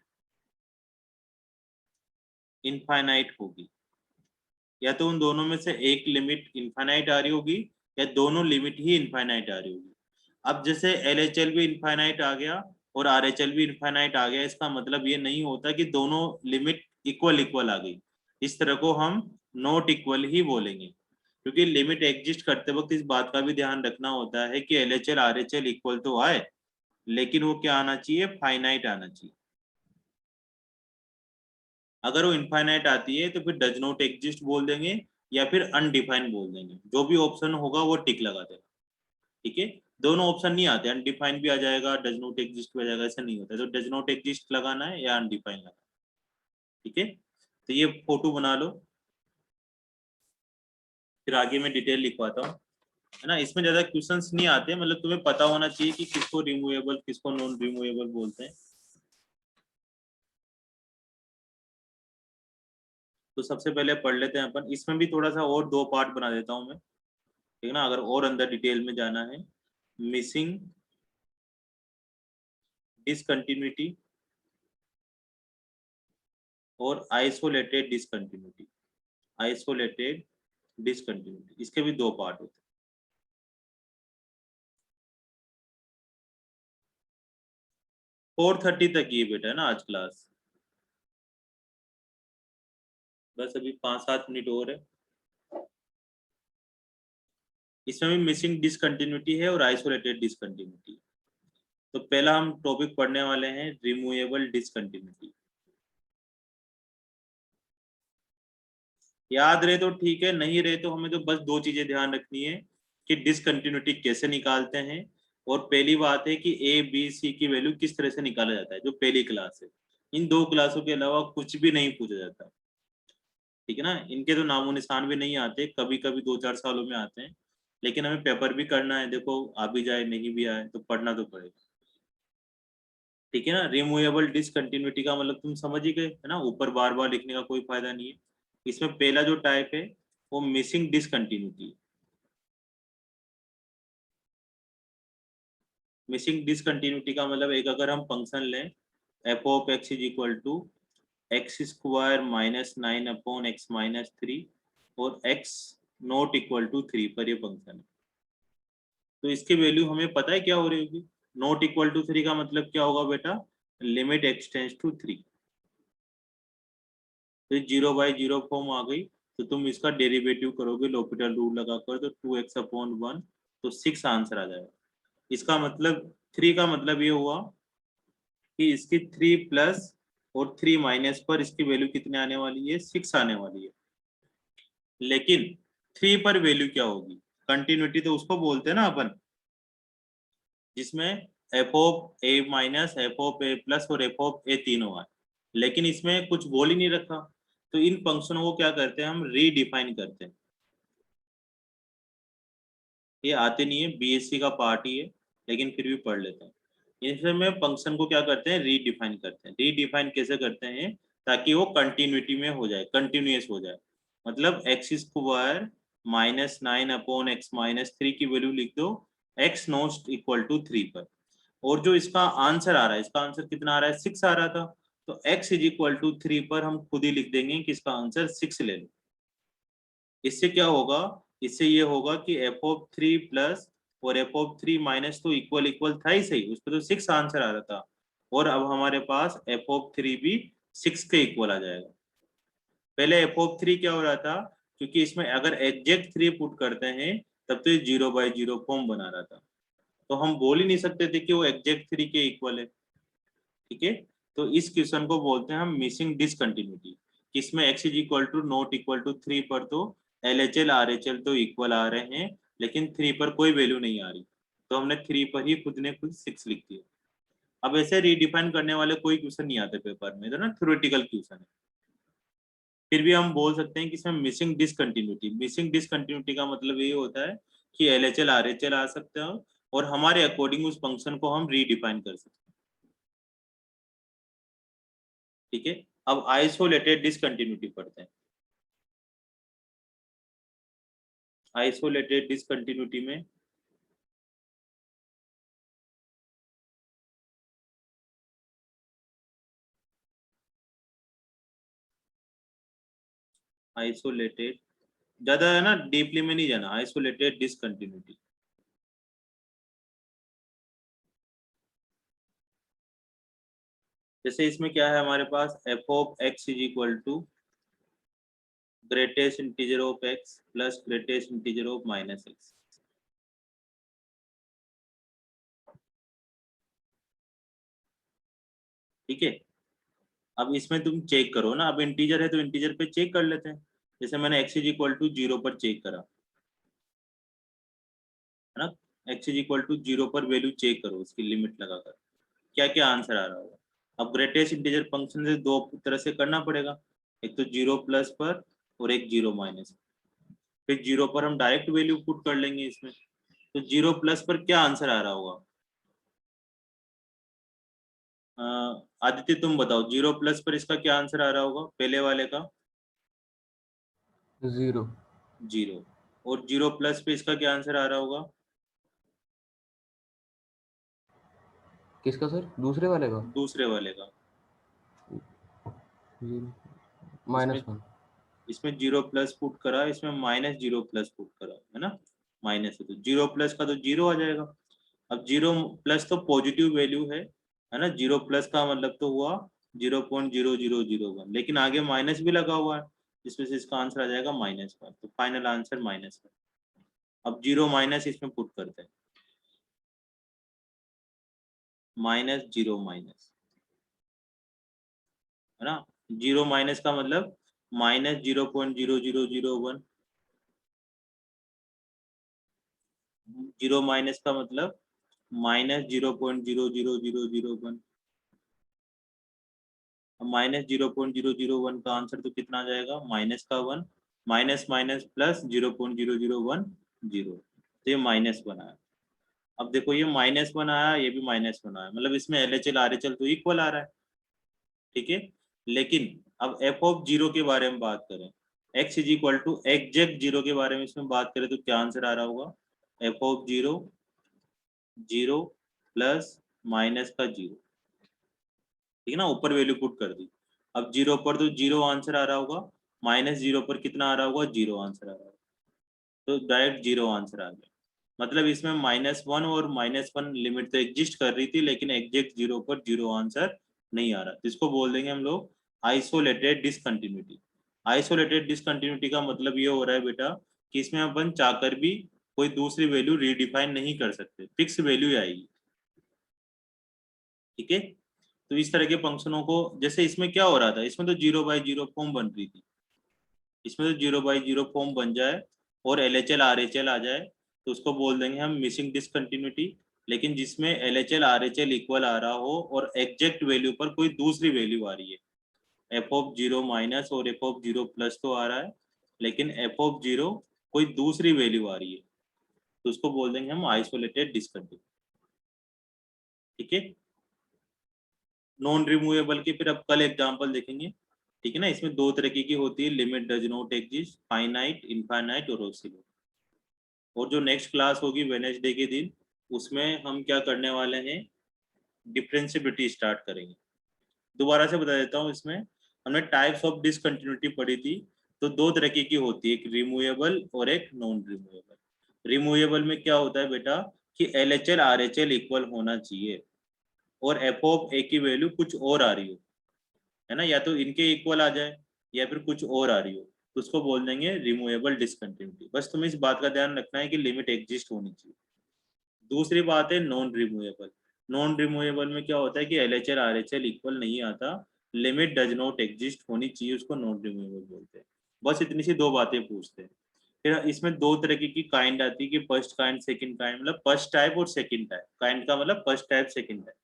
A: infinite होगी, या तो उन दोनों में से एक लिमिट इनफाइनाइट आ रही होगी या दोनों लिमिट ही इनफाइनाइट आ रही होगी। अब जैसे LHL भी इनफाइनाइट आ गया और RHL भी इनफाइनाइट आ गया, इसका मतलब ये नहीं होता कि दोनों लिमिट इक्वल इक्वल आ गई। इस तरह को हम नॉट इक्वल ही बोलेंगे, क्योंकि लिमिट एग्जिस्ट करते वक्त इस बात का भी ध्यान रखना होता है कि LHL RHL इक्वल तो आए, लेकिन वो क्या आना चाहिए, फाइनाइट आना चाहिए। अगर वो इनफाइनाइट आती है तो फिर डज नॉट एग्जिस्ट बोल देंगे या फिर अनडिफाइंड बोल देंगे। जो भी ऑप्शन होगा वो टिक लगा देगा, ठीक है। दोनों ऑप्शन नहीं आते, अनडिफाइंड भी आ जाएगा, डज नॉट एग्जिस्ट भी आ जाएगा, ऐसा नहीं होता। तो डज नॉट एग्जिस्ट लगाना है या अनडिफाइंड लगाना है, ठीक है। तो ये फोटो बना लो, फिर आगे मैं डिटेल लिखवाता हूँ, है ना। इसमें ज्यादा क्वेश्चंस नहीं आते, मतलब तुम्हें पता होना चाहिए कि किसको रिमूवेबल किसको नॉन रिमूवेबल बोलते हैं। तो सबसे पहले पढ़ लेते हैं अपन। इसमें भी थोड़ा सा और दो पार्ट बना देता हूँ मैं, ठीक है ना, अगर और अंदर डिटेल में जाना है। मिसिंग डिसकंटिन्यूटी और आइसोलेटेड डिसकंटिन्यूटी। आइसोलेटेड डिसकंटिन्यूटी, इसके भी दो पार्ट होते हैं। 4:30 तक ये बेटा है ना आज क्लास, बस अभी 5-7 मिनट और है। इसमें भी मिसिंग डिसकंटिन्यूटी है और आइसोलेटेड डिसकंटिन्यूटी। तो पहला हम टॉपिक पढ़ने वाले हैं रिमूवेबल डिसकंटिन्यूटी। याद रहे तो ठीक है, नहीं रहे तो हमें तो बस दो चीजें ध्यान रखनी है कि डिसकंटिन्यूटी कैसे निकालते हैं, और पहली बात है कि ABC की वैल्यू किस तरह से निकाला जाता है, जो पहली क्लास है। इन दो क्लासों के अलावा कुछ भी नहीं पूछा जाता, ठीक है ना। इनके तो नामो निशान भी नहीं आते, कभी कभी 2-4 सालों में आते हैं, लेकिन हमें पेपर भी करना है। देखो आ भी जाए नहीं भी आए तो पढ़ना तो पड़ेगा, ठीक है ना। रिमूवेबल डिसकंटिन्यूटी का मतलब तुम समझ ही गए, है ना, ऊपर बार बार लिखने का कोई फायदा नहीं है। इसमें पहला जो टाइप है वो मिसिंग डिसकंटिन्यूटी। मिसिंग डिसकंटिन्यूटी का मतलब एक अगर हम फंक्शन लें f of x is equal to x square minus 9 upon x minus 3 और एक्स नॉट इक्वल टू 3 पर ये फंक्शन है, तो इसकी वैल्यू हमें पता है क्या हो रही होगी। नॉट इक्वल टू 3 का मतलब क्या होगा बेटा, लिमिट एक्स टेंड्स टू 3। तो 0/0 फॉर्म आ गई, तो तुम इसका डेरिवेटिव करोगे l'Hopital रूल लगाकर, तो 2x अपॉन 1, तो 6 आंसर आ जाएगा। इसका मतलब 3 का मतलब ये हुआ कि इसकी 3 प्लस और 3 माइनस पर इसकी वैल्यू कितने आने वाली है, 6 आने वाली है। लेकिन 3 पर वैल्यू क्या होगी, कंटिन्यूटी तो उसको बोलते हैं ना अपन, जिसमें F of a minus f of a plus और एफ ऑफ ए तीनों आए, लेकिन इसमें कुछ बोल ही नहीं रखा। तो इन फंक्शनों को क्या करते हैं, हम रीडिफाइन करते हैं। ये आते नहीं है, BSc का पार्ट ही है, लेकिन फिर भी पढ़ लेते हैं। इसमें फंक्शन को क्या करते हैं, रीडिफाइन करते हैं। रीडिफाइन कैसे करते हैं, ताकि वो कंटिन्यूटी में हो जाए, कंटिन्यूअस हो जाए। मतलब x square minus 9 upon x minus 3 की वैल्यू लिख दो एक्स नॉट इक्वल टू 3 पर, और जो इसका आंसर आ रहा है, इसका आंसर कितना आ रहा है, 6 आ रहा था, तो x इज इक्वल टू 3 पर हम खुद ही लिख देंगे कि इसका आंसर 6 ले लो। इससे क्या होगा, इससे ये होगा कि एफ ऑफ 3 प्लस और एफ ऑफ 3 माइनस तो इक्वल इक्वल था ही सही, उस पर तो 6 आंसर आ रहा था, और अब हमारे पास एफ ऑफ 3 भी 6 के इक्वल आ जाएगा। पहले एफ ऑफ 3 क्या हो रहा था, क्योंकि इसमें अगर एग्जैक्ट 3 पुट करते हैं तब तो ये 0/0 फॉर्म बना रहा था, तो हम बोल ही नहीं सकते थे कि वो एग्जैक्ट 3 के इक्वल है, ठीक है। तो इस क्वेश्चन को बोलते हैं हम मिसिंग डिसकंटिन्यूटी, इसमें x is equal to not equal to 3 पर तो LHL RHL तो इक्वल आ रहे हैं, लेकिन 3 पर कोई वैल्यू नहीं आ रही, तो हमने 3 पर ही खुद ने खुद 6 लिख दिया। अब ऐसे रीडिफाइन करने वाले कोई क्वेश्चन नहीं आते पेपर में, तो ना थ्योरेटिकल क्वेश्चन है। फिर भी हम बोल सकते हैं कि इसमें मिसिंग डिसकंटिन्यूटी, मिसिंग डिसकंटिन्यूटी का मतलब ये होता है कि LHL RHL आ सकते हो और हमारे अकॉर्डिंग उस फंक्शन को हम रीडिफाइन कर सकते हैं, ठीक है। अब आइसोलेटेड डिसकंटिन्यूटी पढ़ते हैं। आइसोलेटेड डिसकंटिन्यूटी में आइसोलेटेड, ज्यादा है ना, डीपली में नहीं जाना, आइसोलेटेड डिसकंटिन्यूटी। जैसे इसमें क्या है हमारे पास, f of x is equal to greatest integer of x plus greatest integer of minus x. ठीक है, अब इसमें तुम चेक करो ना, अब इंटीजर है तो इंटीजर पे चेक कर लेते हैं। जैसे मैंने x इज इक्वल टू 0 पर चेक करा, है ना, x इज इक्वल टू 0 पर वैल्यू चेक करो उसकी लिमिट लगाकर, क्या क्या आंसर आ रहा होगा। अब ग्रेटेस्ट इंटीजर फंक्शन से दो तरह से करना पड़ेगा, एक तो 0 प्लस पर और एक 0 माइनस। फिर 0 पर हम डायरेक्ट वैल्यू पुट कर लेंगे इसमें, तो 0 प्लस पर क्या आंसर आ रहा होगा। आदित्य तुम बताओ, 0 प्लस पर इसका क्या आंसर आ रहा होगा, पहले वाले का
E: 0।
A: 0, और 0 प्लस पे इसका क्या आंसर आ रहा होगा।
E: किसका सर, दूसरे वाले का?
A: दूसरे वाले का।
E: 0
A: इसमें
E: -1।
A: इसमें 0 प्लस पुट करा, इसमें -0 प्लस पुट करा, है ना, माइनस है तो 0 प्लस का तो 0 आ जाएगा। अब 0 प्लस तो पॉजिटिव वैल्यू है ना, 0 प्लस का मतलब तो हुआ 0.0001, लेकिन आगे माइनस भी लगा हुआ है, जिसमें से इसका आंसर आ जाएगा -1, तो फाइनल आंसर -1। अब 0 माइनस इसमें पुट करते हैं, -0 माइनस, है ना, 0 माइनस का मतलब -0.0001, 0 माइनस का मतलब -0.00001, -0.001 का आंसर तो कितना आ जाएगा, माइनस का 1, माइनस माइनस प्लस 0.0010, तो ये -1 आया। अब देखो ये -1 आया, ये भी -1 आया, मतलब इसमें LHL RHL तो इक्वल आ रहा है। ठीक है, लेकिन अब एफ ऑफ 0 के बारे में बात करें, x is equal to exact 0 के बारे में इसमें बात करें तो क्या आंसर आ रहा होगा, एफ ऑफ 0 0 प्लस माइनस का 0। ठीक है ना, ऊपर वैल्यू पुट कर दी। अब 0 पर तो 0 आंसर आ रहा होगा, -0 पर कितना आ रहा होगा, 0 आंसर आ रहा होगा, तो डायरेक्ट 0 आंसर आ गया। मतलब इसमें -1 और -1 लिमिट तो एग्जिस्ट कर रही थी, लेकिन एग्जैक्ट 0 पर 0 आंसर नहीं आ रहा, तो इसको बोल देंगे हम लोग आइसोलेटेड डिसकंटिन्यूटी। आइसोलेटेड डिसकंटिन्यूटी का मतलब ये हो रहा है बेटा कि इसमें अपन चाहकर भी कोई दूसरी वैल्यू रीडिफाइन नहीं कर सकते, फिक्स वैल्यू आएगी। ठीक है, तो इस तरह के फंक्शनों को, जैसे इसमें क्या हो रहा था, इसमें तो 0/0 फॉर्म बन रही थी, इसमें तो 0/0 फॉर्म बन जाए और LHL RHL आ जाए तो उसको बोल देंगे हम मिसिंग डिसकंटिन्यूटी। लेकिन जिसमें LHL RHL इक्वल आ रहा हो और एग्जैक्ट वैल्यू पर कोई दूसरी वैल्यू आ रही है, एफ ऑफ 0 माइनस और एफ ऑफ 0 प्लस तो आ रहा है, लेकिन एफ ऑफ 0 कोई दूसरी वैल्यू आ रही है, तो उसको बोल देंगे हम आइसोलेटेड डिसकंटिन्यूटी। ठीक है, नॉन रिमूवेबल के फिर अब कल एग्जांपल देखेंगे। ठीक है ना, इसमें दो तरीके की होती है, limit does not exist, finite, infinite और ऑसिलेट। और जो नेक्स्ट क्लास होगी वेडनेसडे के दिन, उसमें हम क्या करने वाले हैं, डिफरेंशिएबिलिटी स्टार्ट करेंगे। दोबारा से बता देता हूँ, इसमें हमने टाइप्स ऑफ डिसकंटिन्यूटी पढ़ी थी, तो दो तरीके की होती है, एक रिमूवेबल और एक नॉन रिमूवेबल। रिमूवेबल में क्या होता है बेटा कि LHL RHL इक्वल होना चाहिए और एफ ऑफ ए की वैल्यू कुछ और आ रही हो, है ना, या तो इनके इक्वल आ जाए या फिर कुछ और आ रही हो, तो उसको बोल देंगे रिमूवेबल डिसकंटिन्यूटी। बस तुम्हें इस बात का ध्यान रखना है कि लिमिट एग्जिस्ट होनी चाहिए। दूसरी बात है नॉन रिमूवेबल। नॉन रिमूवेबल में क्या होता है कि LHL RHL इक्वल नहीं आता, लिमिट डज नॉट एग्जिस्ट होनी चाहिए, उसको नॉन रिमूवेबल बोलते हैं। बस इतनी सी दो बातें पूछते हैं। फिर इसमें दो तरीके की काइंड आती है कि फर्स्ट काइंड सेकंड काइंड, मतलब फर्स्ट टाइप और सेकंड टाइप। काइंड का मतलब फर्स्ट टाइप सेकंड टाइप।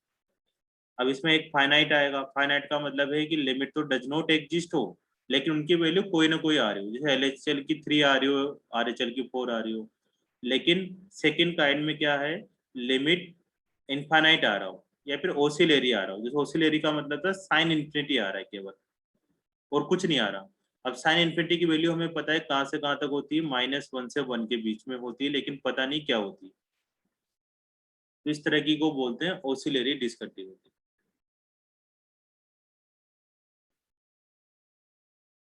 A: अब इसमें एक फाइनाइट आएगा, फाइनाइट का मतलब है कि लिमिट तो डज नॉट एग्जिस्ट हो, लेकिन उनकी वैल्यू कोई ना कोई आ रही हो, जैसे LHL की 3 आ रही हो, RHL की 4 आ रही हो। लेकिन सेकंड काइंड में क्या है, लिमिट इनफाइनाइट आ रहा हो या फिर ओसिलेरी आ रहा हो। जैसे ओसिलेरी का मतलब था साइन इन्फिनिटी आ रहा है केवल, और कुछ नहीं आ रहा। अब साइन इन्फिनिटी की वैल्यू हमें पता है कहाँ से कहाँ तक होती है, -1 से 1 के बीच में होती है, लेकिन पता नहीं क्या होती है, तो इस तरह की को बोलते हैं ओसिलेरी डिसकंटिन्यूटी।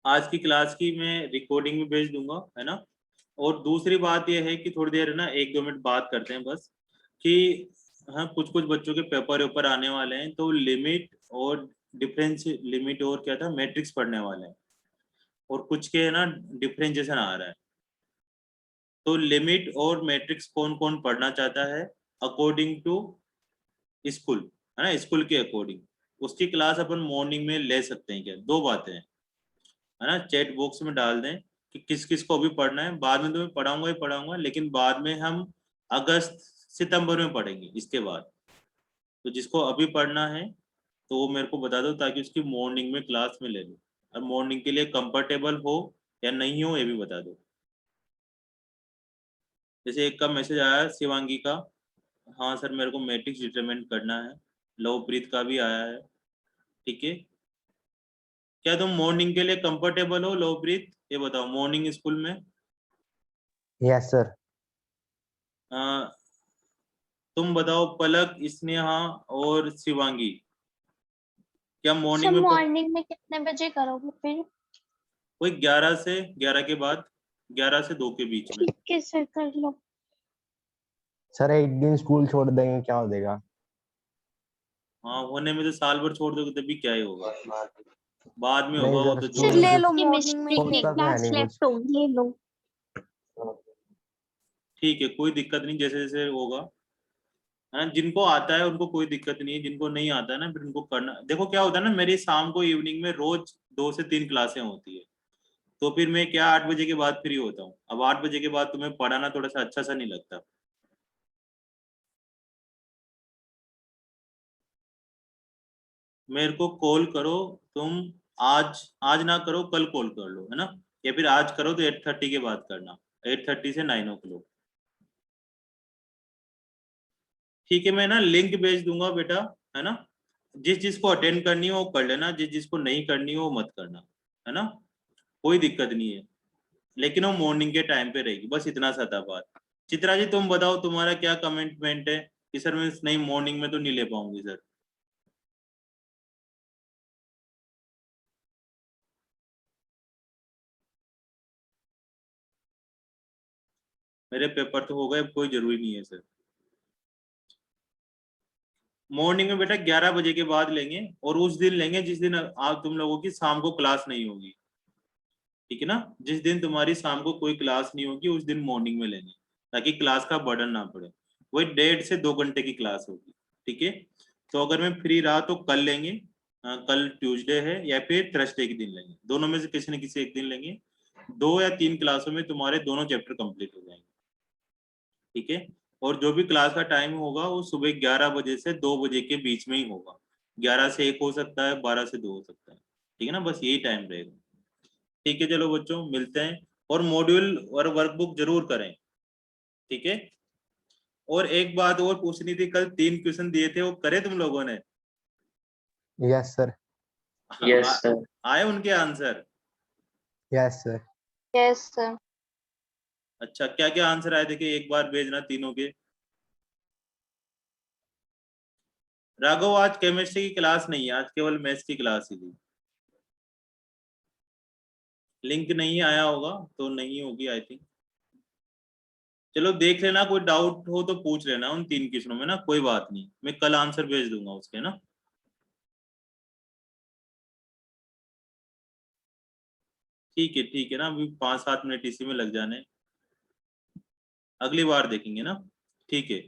A: आज की क्लास की मैं रिकॉर्डिंग भी भेज दूंगा, है ना। और दूसरी बात यह है कि थोड़ी देर ना 1-2 मिनट बात करते हैं बस, कि हाँ कुछ कुछ बच्चों के पेपर ऊपर आने वाले हैं, तो लिमिट और डिफरेंस, लिमिट और क्या था, मैट्रिक्स पढ़ने वाले हैं, और कुछ के है ना डिफरेंशिएशन आ रहा है। तो लिमिट और मैट्रिक्स कौन कौन पढ़ना चाहता है अकॉर्डिंग टू स्कूल, है ना, स्कूल के अकॉर्डिंग, उसकी क्लास अपन मॉर्निंग में ले सकते हैं क्या? दो बातें हैं, है ना, चैट बॉक्स में डाल दें कि किस किस को अभी पढ़ना है। बाद में तो मैं पढ़ाऊंगा ही पढ़ाऊंगा, लेकिन बाद में हम अगस्त सितंबर में पढ़ेंगे इसके बाद। तो जिसको अभी पढ़ना है तो वो मेरे को बता दो, ताकि उसकी मॉर्निंग में क्लास में ले लो। और मॉर्निंग के लिए कंफर्टेबल हो या नहीं हो ये भी बता दो। जैसे एक का मैसेज आया शिवांगी का, हाँ सर मेरे को मैट्रिक्स डिटरमिन करना है। लवप्रीत का भी आया है, ठीक है। क्या तुम मॉर्निंग के लिए कंफर्टेबल हो लवप्रीत, ये बताओ, मॉर्निंग स्कूल में?
B: Yes sir.
A: तुम बताओ पलक, स्नेहा और शिवांगी, क्या मॉर्निंग
G: सर
A: में
G: मॉर्निंग में कितने बजे करोगे फिर?
A: कोई 11 से 11 के बाद, 11 से 2 के बीच में।
G: ठीक है सर, कर लो।
B: सर एक दिन स्कूल छोड़ देंगे क्या हो जाएगा?
A: हाँ होने में तो साल भर छोड़ दोगे तभी क्या ही होगा, बाद में
B: नहीं
A: होगा वो
B: सर,
A: तो जो
D: सर
B: स्कूल
D: ले
A: होगा।
D: लो मॉर्निंग में
G: केमिस्ट्री
D: ही ले
G: की
B: होता
D: लो।
B: तो है
G: क्लास
B: नहीं कुछ।
G: लेफ्ट होगी, ले लो।
A: ठीक है कोई दिक्कत नहीं, जैसे जैसे होगा, है ना। जिनको आता है उनको कोई दिक्कत नहीं है, जिनको नहीं आता है ना फिर उनको करना। देखो क्या होता है ना, मेरी शाम को इवनिंग में रोज 2 से 3 क्लासें होती है, तो फिर मैं क्या 8 बजे के बाद फ्री होता हूँ। अब 8 बजे के बाद तुम्हें पढ़ाना थोड़ा सा अच्छा सा नहीं लगता। मेरे को कॉल करो तुम, आज आज ना करो कल कॉल कर लो, है ना, या फिर आज करो तो 8:30 के बाद करना, 8:30 से 9 o'clock। ठीक है मैं ना लिंक भेज दूंगा बेटा, है ना। जिस जिसको अटेंड करनी हो वो कर लेना, जिस जिसको नहीं करनी हो वो मत करना, है ना, कोई दिक्कत नहीं है। लेकिन वो मॉर्निंग के टाइम पे रहेगी, बस इतना सा था बात। चित्रा जी तुम बताओ तुम्हारा क्या कमिटमेंट है कि सर मैं नहीं मॉर्निंग में तो नहीं ले पाऊंगी सर। मेरे पेपर तो हो गए, अब कोई जरूरी नहीं है सर। मॉर्निंग में बेटा 11 बजे के बाद लेंगे, और उस दिन लेंगे जिस दिन आप तुम लोगों की शाम को क्लास नहीं होगी, ठीक है ना। जिस दिन तुम्हारी शाम को कोई क्लास नहीं होगी उस दिन मॉर्निंग में लेंगे, ताकि क्लास का बर्डन ना पड़े। वही 1.5 से 2 घंटे की क्लास होगी, ठीक है। तो अगर मैं फ्री रहा तो कल लेंगे, कल ट्यूसडे है, या फिर थर्सडे के दिन लेंगे, दोनों में से किसी न किसी एक दिन लेंगे। 2 या 3 क्लासों में तुम्हारे दोनों चैप्टर कंप्लीट हो जाएंगे, ठीक है। और जो भी क्लास का टाइम होगा वो सुबह 11 बजे से 2 बजे के बीच में ही होगा। 11 से 1 हो सकता है, 12 से 2 हो सकता है, ठीक है ना, बस यही टाइम रहेगा। ठीक है चलो बच्चों मिलते हैं, और मॉड्यूल और वर्कबुक जरूर करें, ठीक है। और एक बात और पूछनी थी, कल 3 क्वेश्चन दिए थे वो करे तुम लोगों ने?
B: Yes sir.
F: Yes sir.
A: आए उनके answer?
B: Yes sir.
G: Yes sir.
A: अच्छा क्या क्या आंसर आए थे कि एक बार भेजना तीनों के। राघव आज केमिस्ट्री की क्लास नहीं है, आज केवल मैथ्स की क्लास ही थी। लिंक नहीं आया होगा तो नहीं होगी आई थिंक। चलो देख लेना, कोई डाउट हो तो पूछ लेना उन 3 क्वेश्चनों में ना, कोई बात नहीं, मैं कल आंसर भेज दूंगा उसके ना। ठीक है ना, अभी 5-7 मिनट इसी में लग जाने, अगली बार देखेंगे ना, ठीक है।